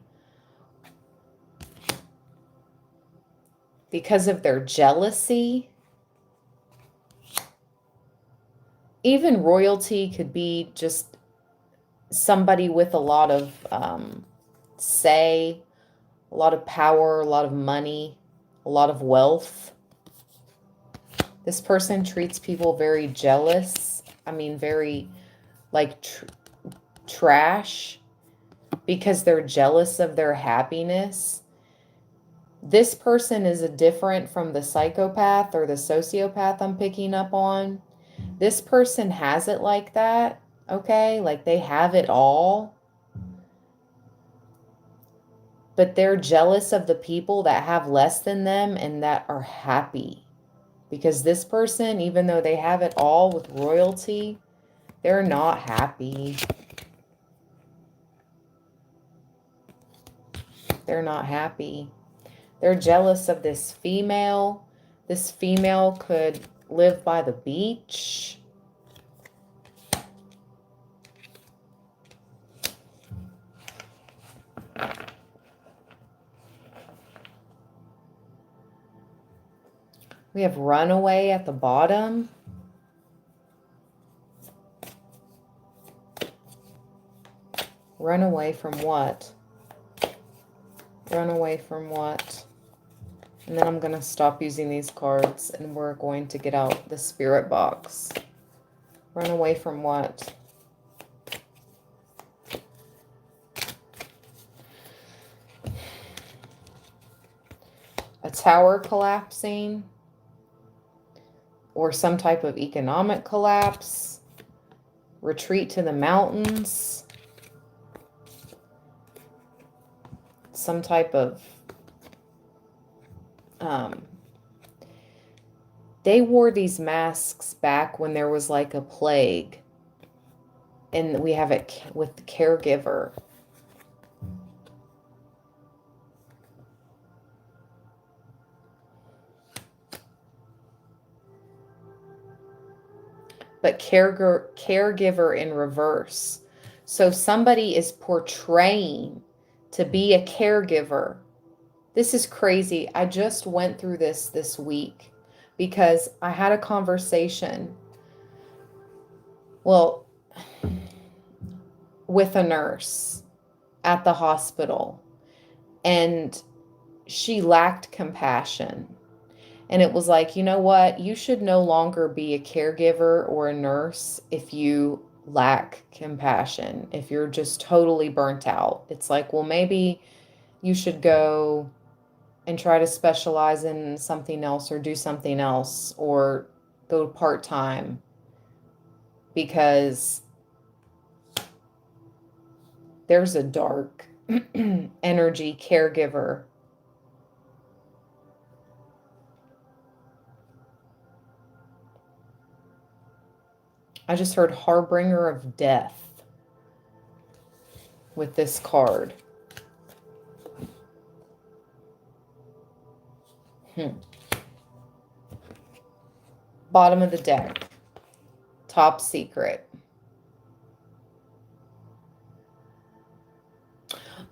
because of their jealousy. Even royalty could be just somebody with a lot of say, a lot of power, a lot of money, a lot of wealth. This person treats people very jealous. I mean, very like trash because they're jealous of their happiness. This person is different from the psychopath or the sociopath I'm picking up on. This person has it like that, okay? Like they have it all. But they're jealous of the people that have less than them and that are happy. Because this person, even though they have it all with royalty, they're not happy. They're not happy. They're jealous of this female. This female could live by the beach. We have runaway at the bottom. Run away from what? Run away from what? And then I'm going to stop using these cards and we're going to get out the spirit box. Run away from what? A tower collapsing, or some type of economic collapse, retreat to the mountains, some type of they wore these masks back when there was like a plague, and we have it with the caregiver. But caregiver in reverse. So somebody is portraying to be a caregiver. This is crazy. I just went through this week because I had a conversation, well, with a nurse at the hospital, and she lacked compassion. And it was like, you know what? You should no longer be a caregiver or a nurse if you lack compassion, if you're just totally burnt out. It's like, well, maybe you should go and try to specialize in something else or do something else or go part-time, because there's a dark energy caregiver. I just heard harbinger of death with this card. Bottom of the deck. Top secret.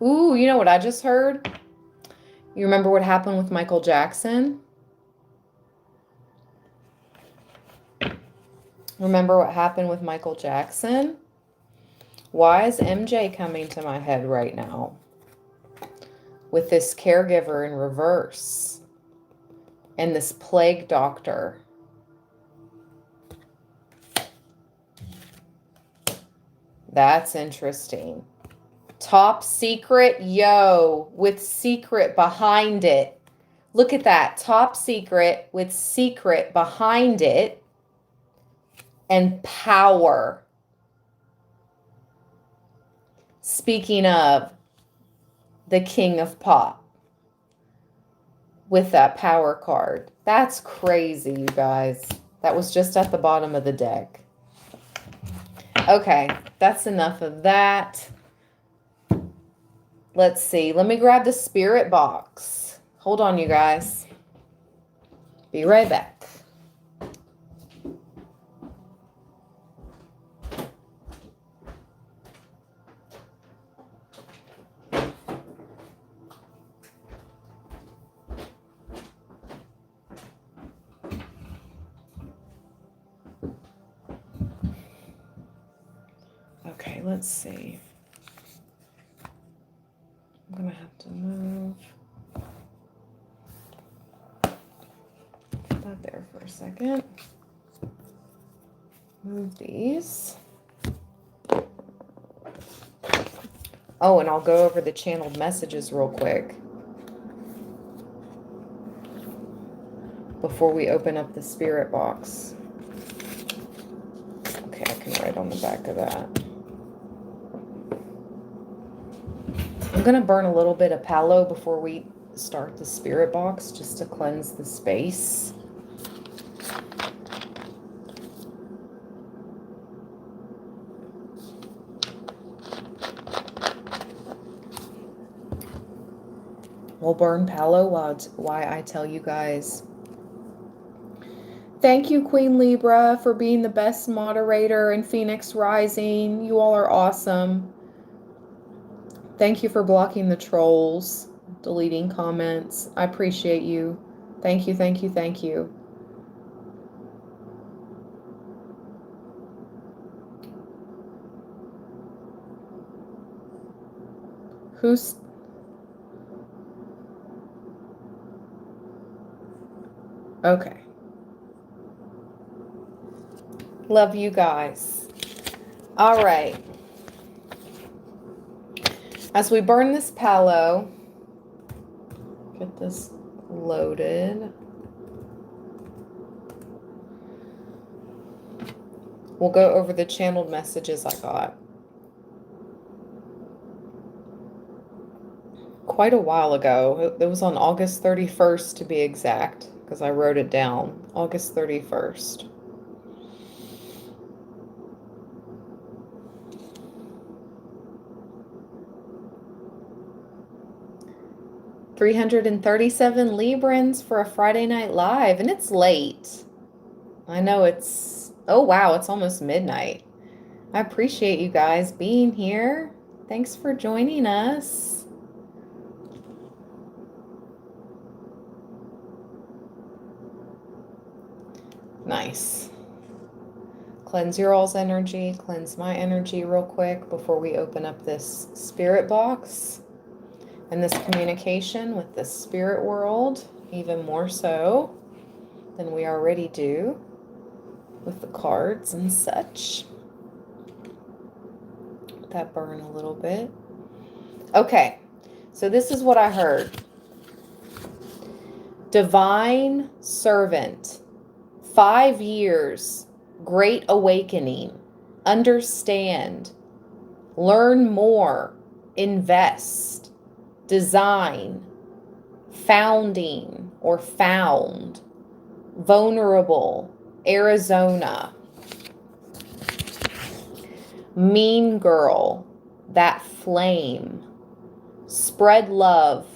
Ooh, you know what I just heard? You remember what happened with Michael Jackson? Remember what happened with Michael Jackson? Why is MJ coming to my head right now? With this caregiver in reverse. And this plague doctor. That's interesting. Top secret, yo, with secret behind it. Look at that. Top secret with secret behind it. And power. Speaking of the king of pop. With that power card. That's crazy, you guys. That was just at the bottom of the deck. Okay, that's enough of that. Let's see. Let me grab the spirit box. Hold on, you guys. Be right back. Okay, let's see. I'm going to have to move that there for a second. Move these. Oh, and I'll go over the channeled messages real quick before we open up the spirit box. Okay, I can write on the back of that. I'm going to burn a little bit of Palo before we start the spirit box, just to cleanse the space. We'll burn Palo while I tell you guys. Thank you, Queen Libra, for being the best moderator in Phoenix Rising. You all are awesome. Thank you for blocking the trolls, deleting comments. I appreciate you. Thank you, thank you, thank you. Okay. Love you guys. All right. As we burn this palo, get this loaded. We'll go over the channeled messages I got. Quite a while ago. It was on August 31st to be exact, because I wrote it down. August 31st. $337 Librans for a Friday night live, and it's late. I know it's, oh wow, it's almost midnight. I appreciate you guys being here. Thanks for joining us. Nice. Cleanse your all's energy, cleanse my energy real quick before we open up this spirit box and this communication with the spirit world, even more so than we already do with the cards and such. Let that burn a little bit. Okay, so this is what I heard. Divine servant, 5 years, great awakening, understand, learn more, invest, design, founding or found, vulnerable, Arizona, mean girl, that flame, spread love.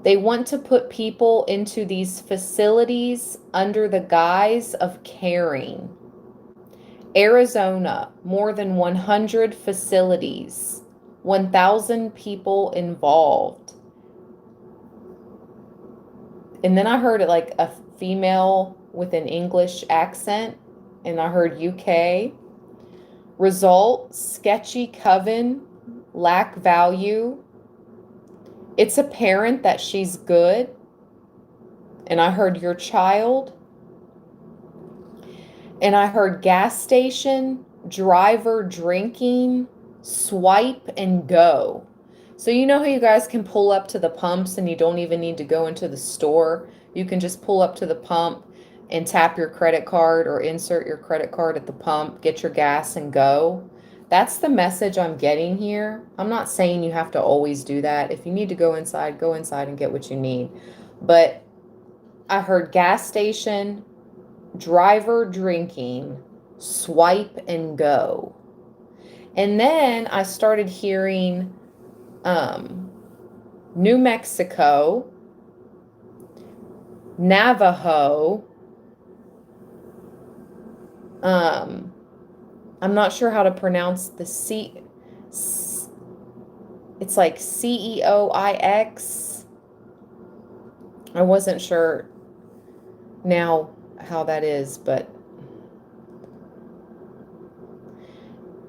They want to put people into these facilities under the guise of caring. Arizona, more than 100 facilities, 1,000 people involved. And then I heard it like a female with an English accent, and I heard UK. Result, sketchy coven, lack value. It's apparent that she's good. And I heard your child. And I heard gas station, driver drinking, swipe and go. So you know how you guys can pull up to the pumps and you don't even need to go into the store? You can just pull up to the pump and tap your credit card or insert your credit card at the pump, get your gas and go. That's the message I'm getting here. I'm not saying you have to always do that. If you need to go inside and get what you need. But I heard gas station, driver drinking, swipe and go. And then I started hearing New Mexico, Navajo. I'm not sure how to pronounce the C. It's like CEOIX. I wasn't sure now how that is, but.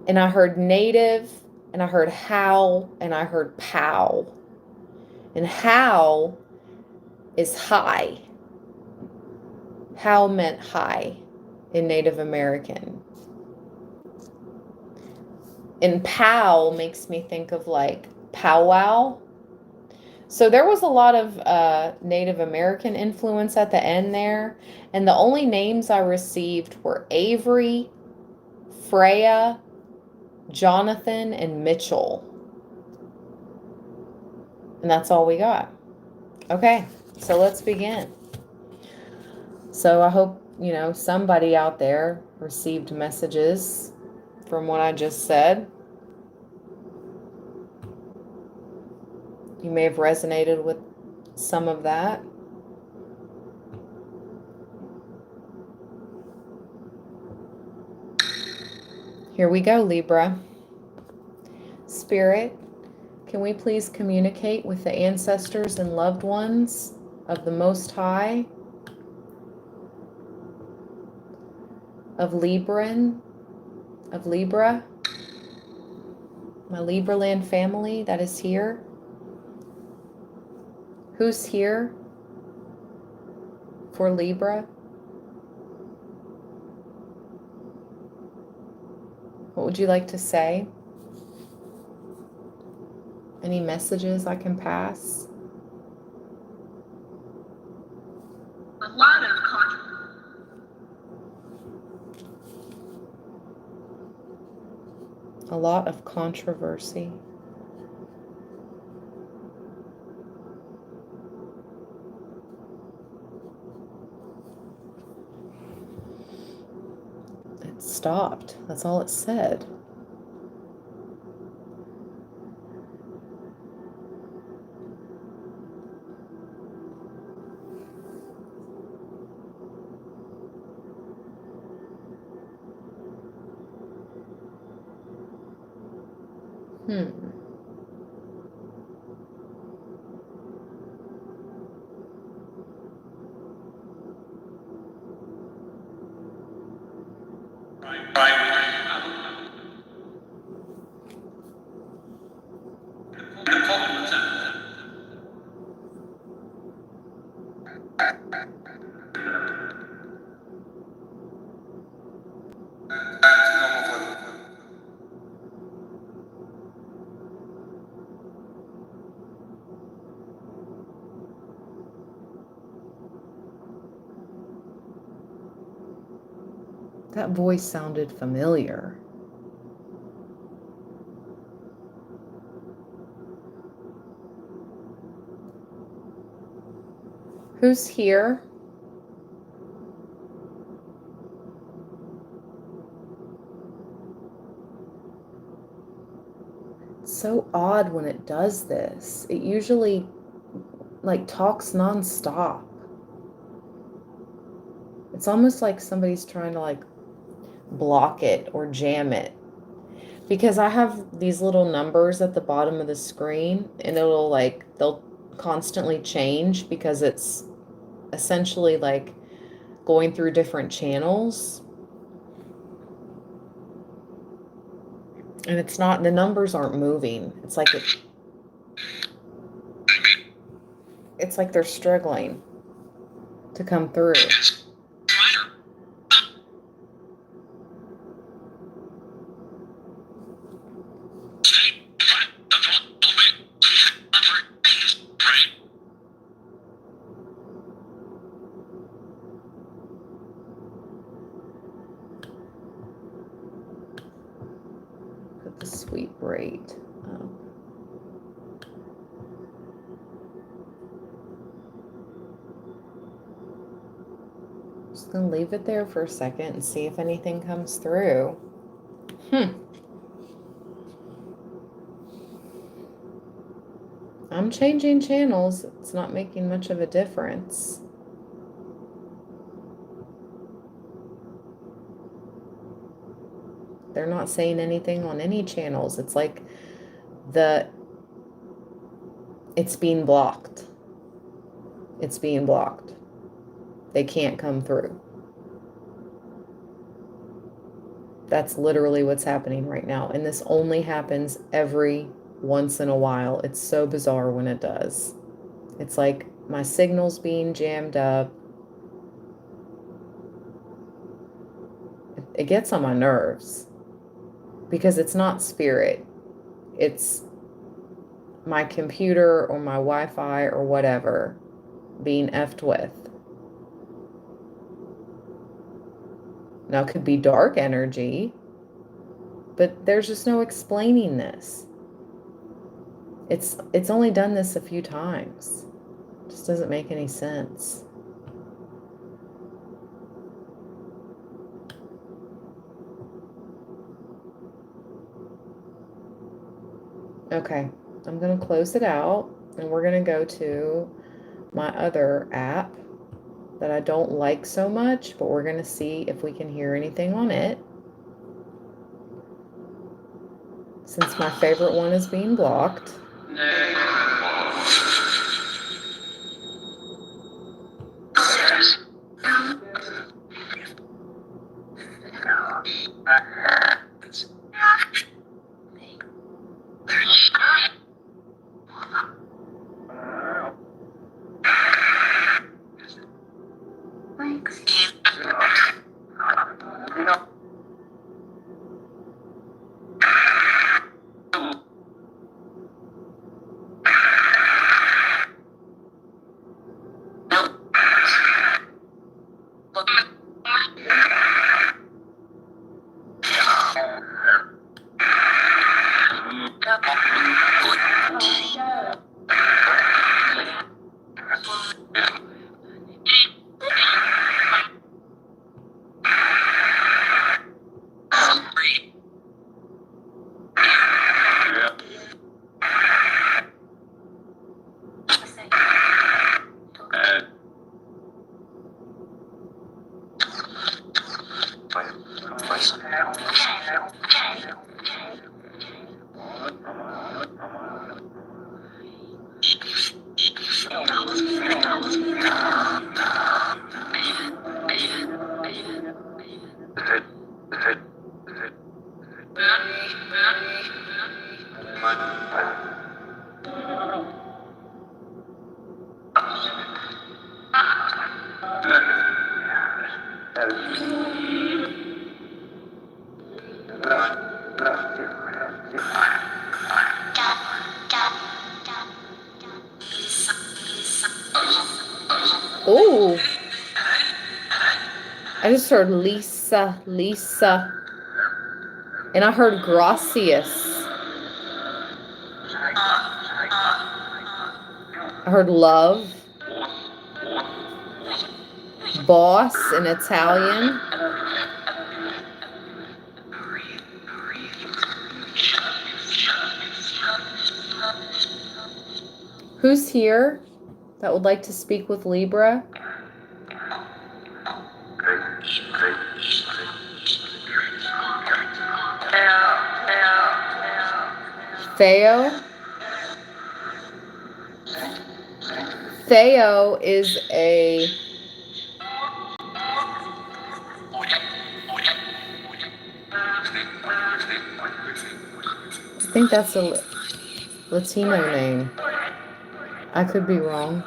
And I heard native, and I heard howl, and I heard pow. And howl is high. Howl meant high in Native American. And pow makes me think of like powwow. So there was a lot of Native American influence at the end there. And the only names I received were Avery, Freya, Jonathan, and Mitchell. And that's all we got. Okay, so let's begin. So I hope, somebody out there received messages from what I just said. You may have resonated with some of that. Here we go, Libra. Spirit, can we please communicate with the ancestors and loved ones of the Most High, of Libra, my Libra land family that is here? Who's here? for Libra? What would you like to say? Any messages I can pass? A lot of controversy. A lot of controversy. It stopped. That's all it said. That voice sounded familiar. Who's here? It's so odd when it does this. It usually like talks nonstop. It's almost like somebody's trying to like block it or jam it. Because I have these little numbers at the bottom of the screen, and they'll constantly change because it's essentially like going through different channels. And it's not, the numbers aren't moving. It's like they're struggling to come through. Put the sweep rate up. Just gonna leave it there for a second and see if anything comes through. I'm changing channels. It's not making much of a difference. They're not saying anything on any channels. It's like it's being blocked. It's being blocked. They can't come through. That's literally what's happening right now. And this only happens every once in a while. It's so bizarre when it does. It's like my signal's being jammed up. It gets on my nerves because it's not spirit. It's my computer or my Wi-Fi or whatever being effed with. Now, it could be dark energy, but there's just no explaining this. It's only done this a few times. It just doesn't make any sense. Okay, I'm going to close it out, and we're going to go to my other app that I don't like so much, but we're going to see if we can hear anything on it. Since my favorite one is being blocked. Ooh. I just heard Lisa, Lisa. And I heard Gracias. I heard love. Boss in Italian. Who's here that would like to speak with Libra? Theo? Theo is a... I think that's a Latino name. I could be wrong.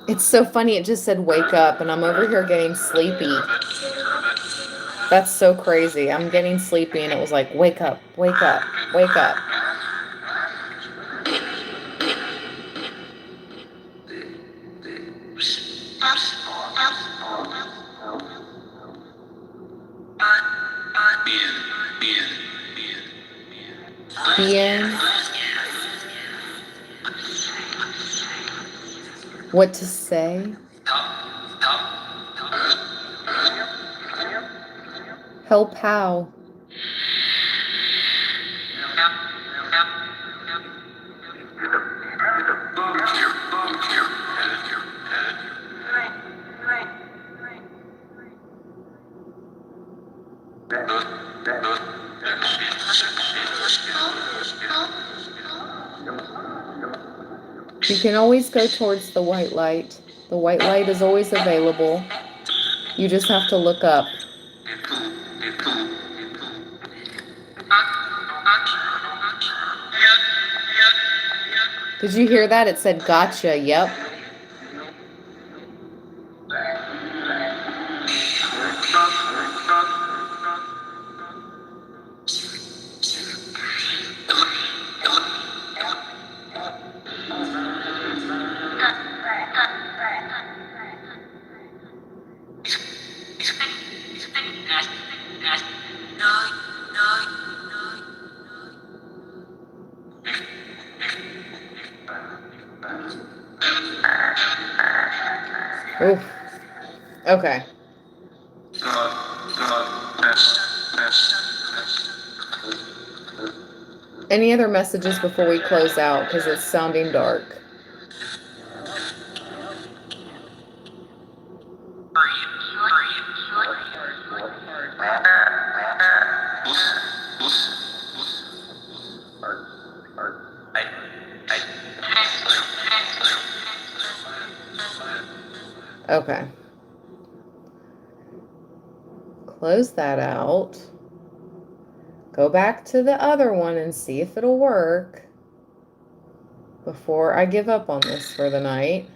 It's so funny, it just said wake up, and I'm over here getting sleepy. That's so crazy. I'm getting sleepy, and it was like, wake up, wake up, wake up. Bien. What to say? Help how? You can always go towards the white light. The white light is always available. You just have to look up. Did you hear that? It said gotcha. Yep. Oof. Okay. Any other messages before we close out? Because it's sounding dark. Okay. Close that out. Go back to the other one and see if it'll work. before I give up on this for the night.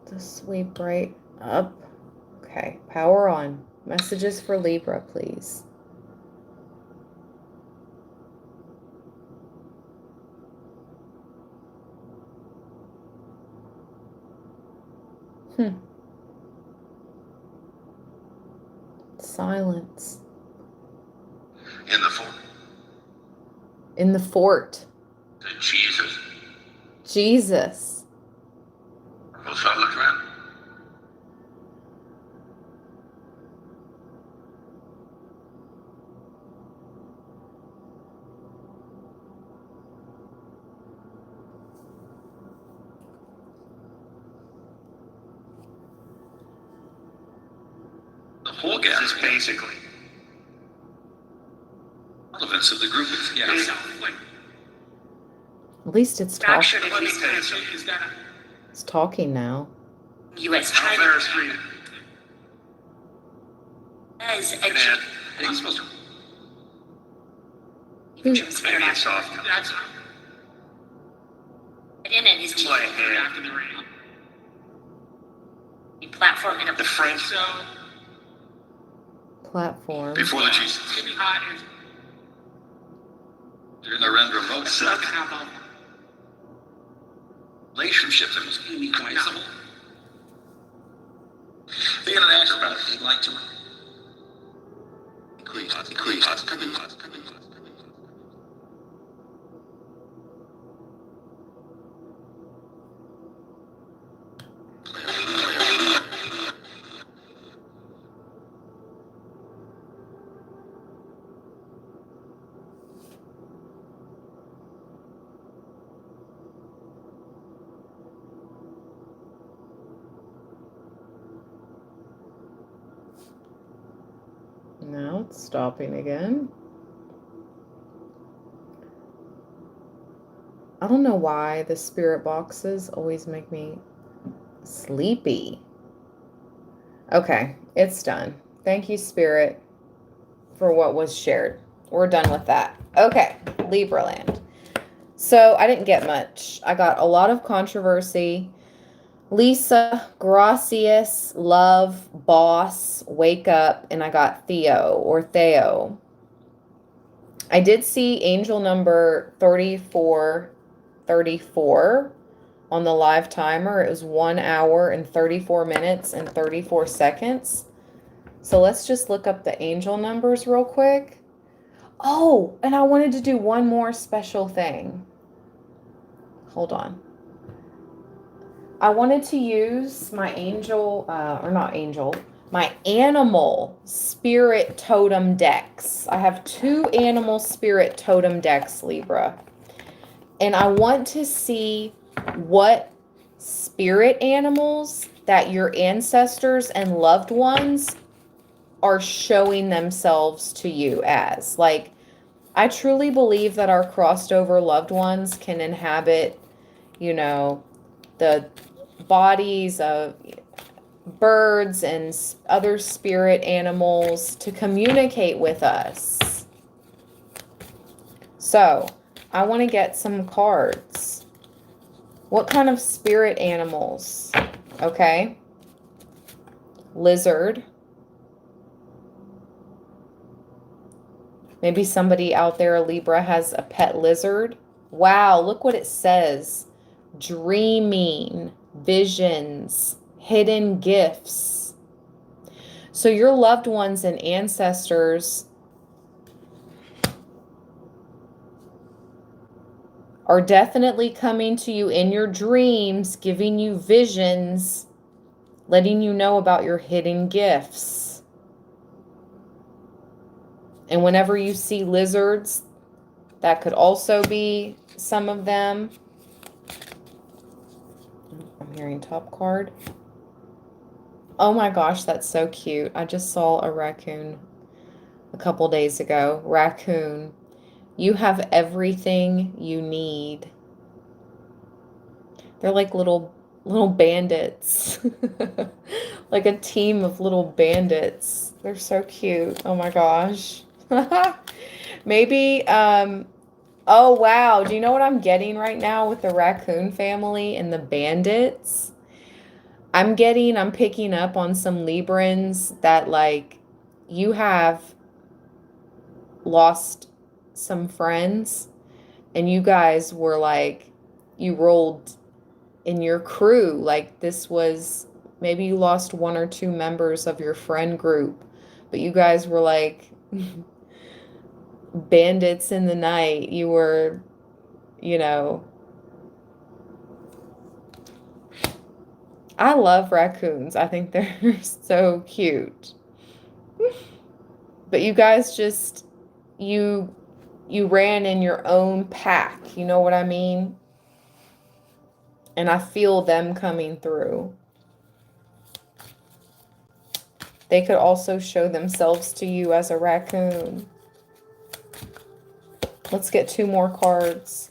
Just sweep right up. Okay, power on. Messages for Libra, please. Silence. In the fort. In the fort. Jesus. Jesus. We'll start looking around. The whole gas is basically relevance of the group. At least it's talking. Fractured It's talking now. U.S. China as a He's supposed to. German Maybe it's soft. in and his team. A platform in a The French. Platform. Before the Jesus. They're in the render of both sides. Relationships that must be quite simple. Being an acrobat, he'd like to increase. Now it's stopping again. I don't know why the spirit boxes always make me sleepy. Okay, it's done. Thank you, Spirit, for what was shared. We're done with that. Okay, Libra land. So I didn't get much. I got a lot of controversy. Lisa, gracias, love, boss, wake up, and I got Theo or Theo. I did see angel number 3434 on the live timer. It was 1 hour and 34 minutes and 34 seconds. So let's just look up the angel numbers real quick. Oh, and I wanted to do one more special thing. Hold on. I wanted to use my angel, my animal spirit totem decks. I have 2 animal spirit totem decks, Libra. And I want to see what spirit animals that your ancestors and loved ones are showing themselves to you as. Like, I truly believe that our crossed over loved ones can inhabit, the bodies of birds and other spirit animals to communicate with us. So, I want to get some cards. What kind of spirit animals? Okay. Lizard. Maybe somebody out there, a Libra, has a pet lizard. Wow, look what it says. Dreaming, visions, hidden gifts. So your loved ones and ancestors are definitely coming to you in your dreams, giving you visions, letting you know about your hidden gifts. And whenever you see lizards, that could also be some of them. I'm hearing top card. Oh my gosh, that's so cute. I just saw a raccoon a couple days ago. Raccoon, you have everything you need. They're like little bandits. Like a team of little bandits. They're so cute. Oh my gosh. Maybe, oh wow. Do you know what I'm getting right now with the raccoon family and the bandits? I'm picking up on some Librans that like you have lost some friends and you guys were like, you rolled in your crew. Like this was, maybe you lost one or two members of your friend group, but you guys were like bandits in the night. You were, you know, I love raccoons. I think they're so cute. But you guys just, you you ran in your own pack. You know what I mean? And I feel them coming through. They could also show themselves to you as a raccoon. Let's get 2 more cards.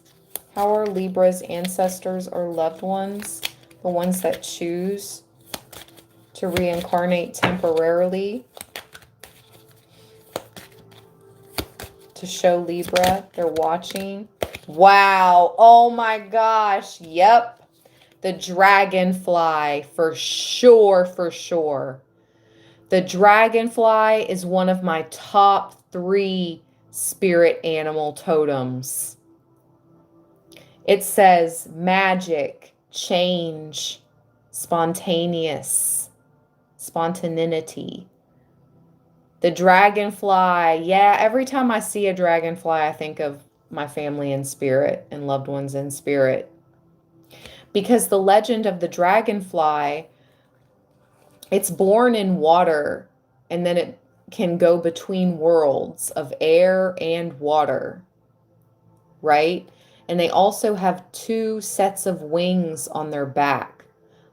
How are Libra's ancestors or loved ones, the ones that choose to reincarnate temporarily, to show Libra they're watching? Wow. Oh my gosh. Yep. The dragonfly, for sure, for sure. The dragonfly is one of my top 3 spirit animal totems. It says magic, change, spontaneous, spontaneity. The dragonfly, yeah, every time I see a dragonfly, I think of my family in spirit and loved ones in spirit. Because the legend of the dragonfly, it's born in water and then it can go between worlds of air and water, right? And they also have 2 sets of wings on their back.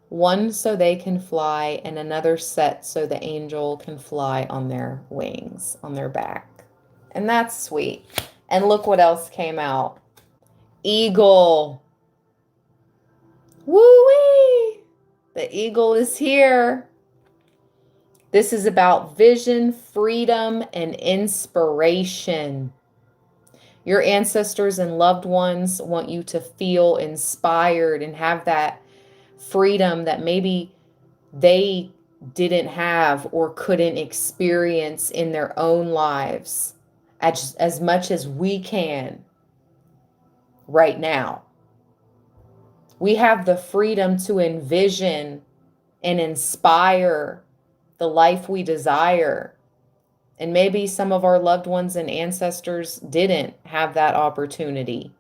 One so they can fly and another set so the angel can fly on their wings, on their back. And that's sweet. And look what else came out. Eagle. Woo-wee! The eagle is here. This is about vision, freedom, and inspiration. Your ancestors and loved ones want you to feel inspired and have that freedom that maybe they didn't have or couldn't experience in their own lives as much as we can right now. We have the freedom to envision and inspire the life we desire. And maybe some of our loved ones and ancestors didn't have that opportunity.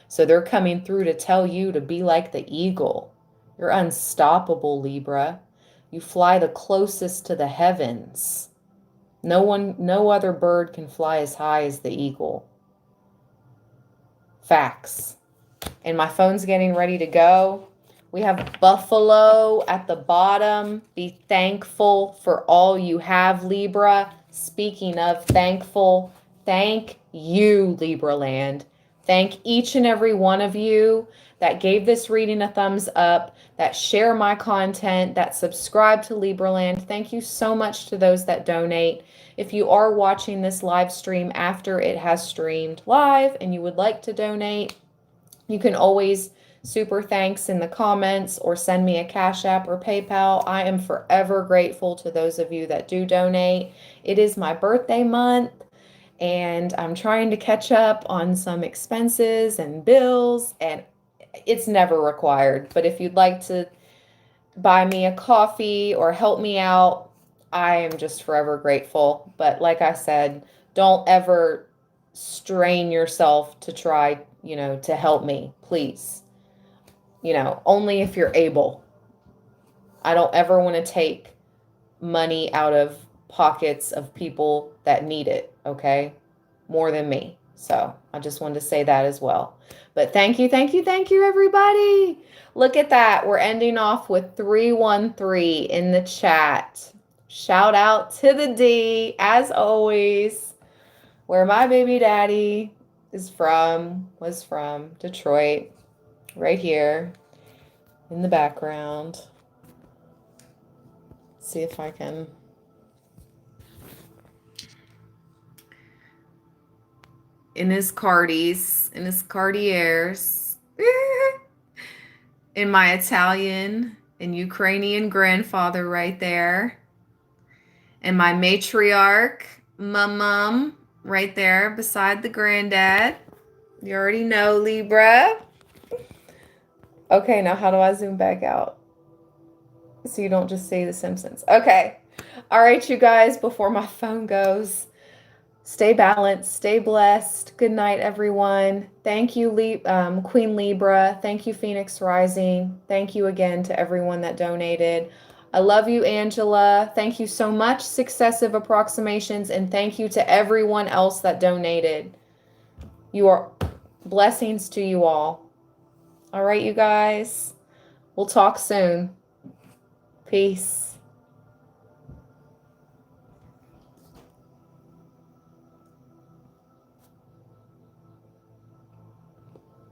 So they're coming through to tell you to be like the eagle. You're unstoppable, Libra. You fly the closest to the heavens. No other bird can fly as high as the eagle. Facts. And my phone's getting ready to go. We have Buffalo at the bottom. Be thankful for all you have, Libra. Speaking of thankful, thank you, Libra land. Thank each and every one of you that gave this reading a thumbs up, that share my content, that subscribe to Libra land. Thank you so much to those that donate. If you are watching this live stream after it has streamed live and you would like to donate, you can always super thanks in the comments or send me a Cash App or PayPal. I am forever grateful to those of you that do donate. It is my birthday month and I'm trying to catch up on some expenses and bills, and it's never required. But if you'd like to buy me a coffee or help me out, I am just forever grateful. But like I said, don't ever strain yourself to try, to help me, please. Only if you're able. I don't ever want to take money out of pockets of people that need it, okay? More than me. So I just wanted to say that as well. But thank you, everybody. Look at that. We're ending off with 313 in the chat. Shout out to the D, as always, where my baby daddy was from Detroit, right here in the background. See if I can in his Cardis, in his Cartiers, in my Italian and Ukrainian grandfather right there, and my matriarch, my mom, right there beside the granddad. You already know, Libra. Okay, now how do I zoom back out? So you don't just see The Simpsons. Okay. All right, you guys, before my phone goes, stay balanced, stay blessed. Good night, everyone. Thank you, Queen Libra. Thank you, Phoenix Rising. Thank you again to everyone that donated. I love you, Angela. Thank you so much, Successive Approximations, and thank you to everyone else that donated. You are blessings to you all. All right, you guys. We'll talk soon. Peace.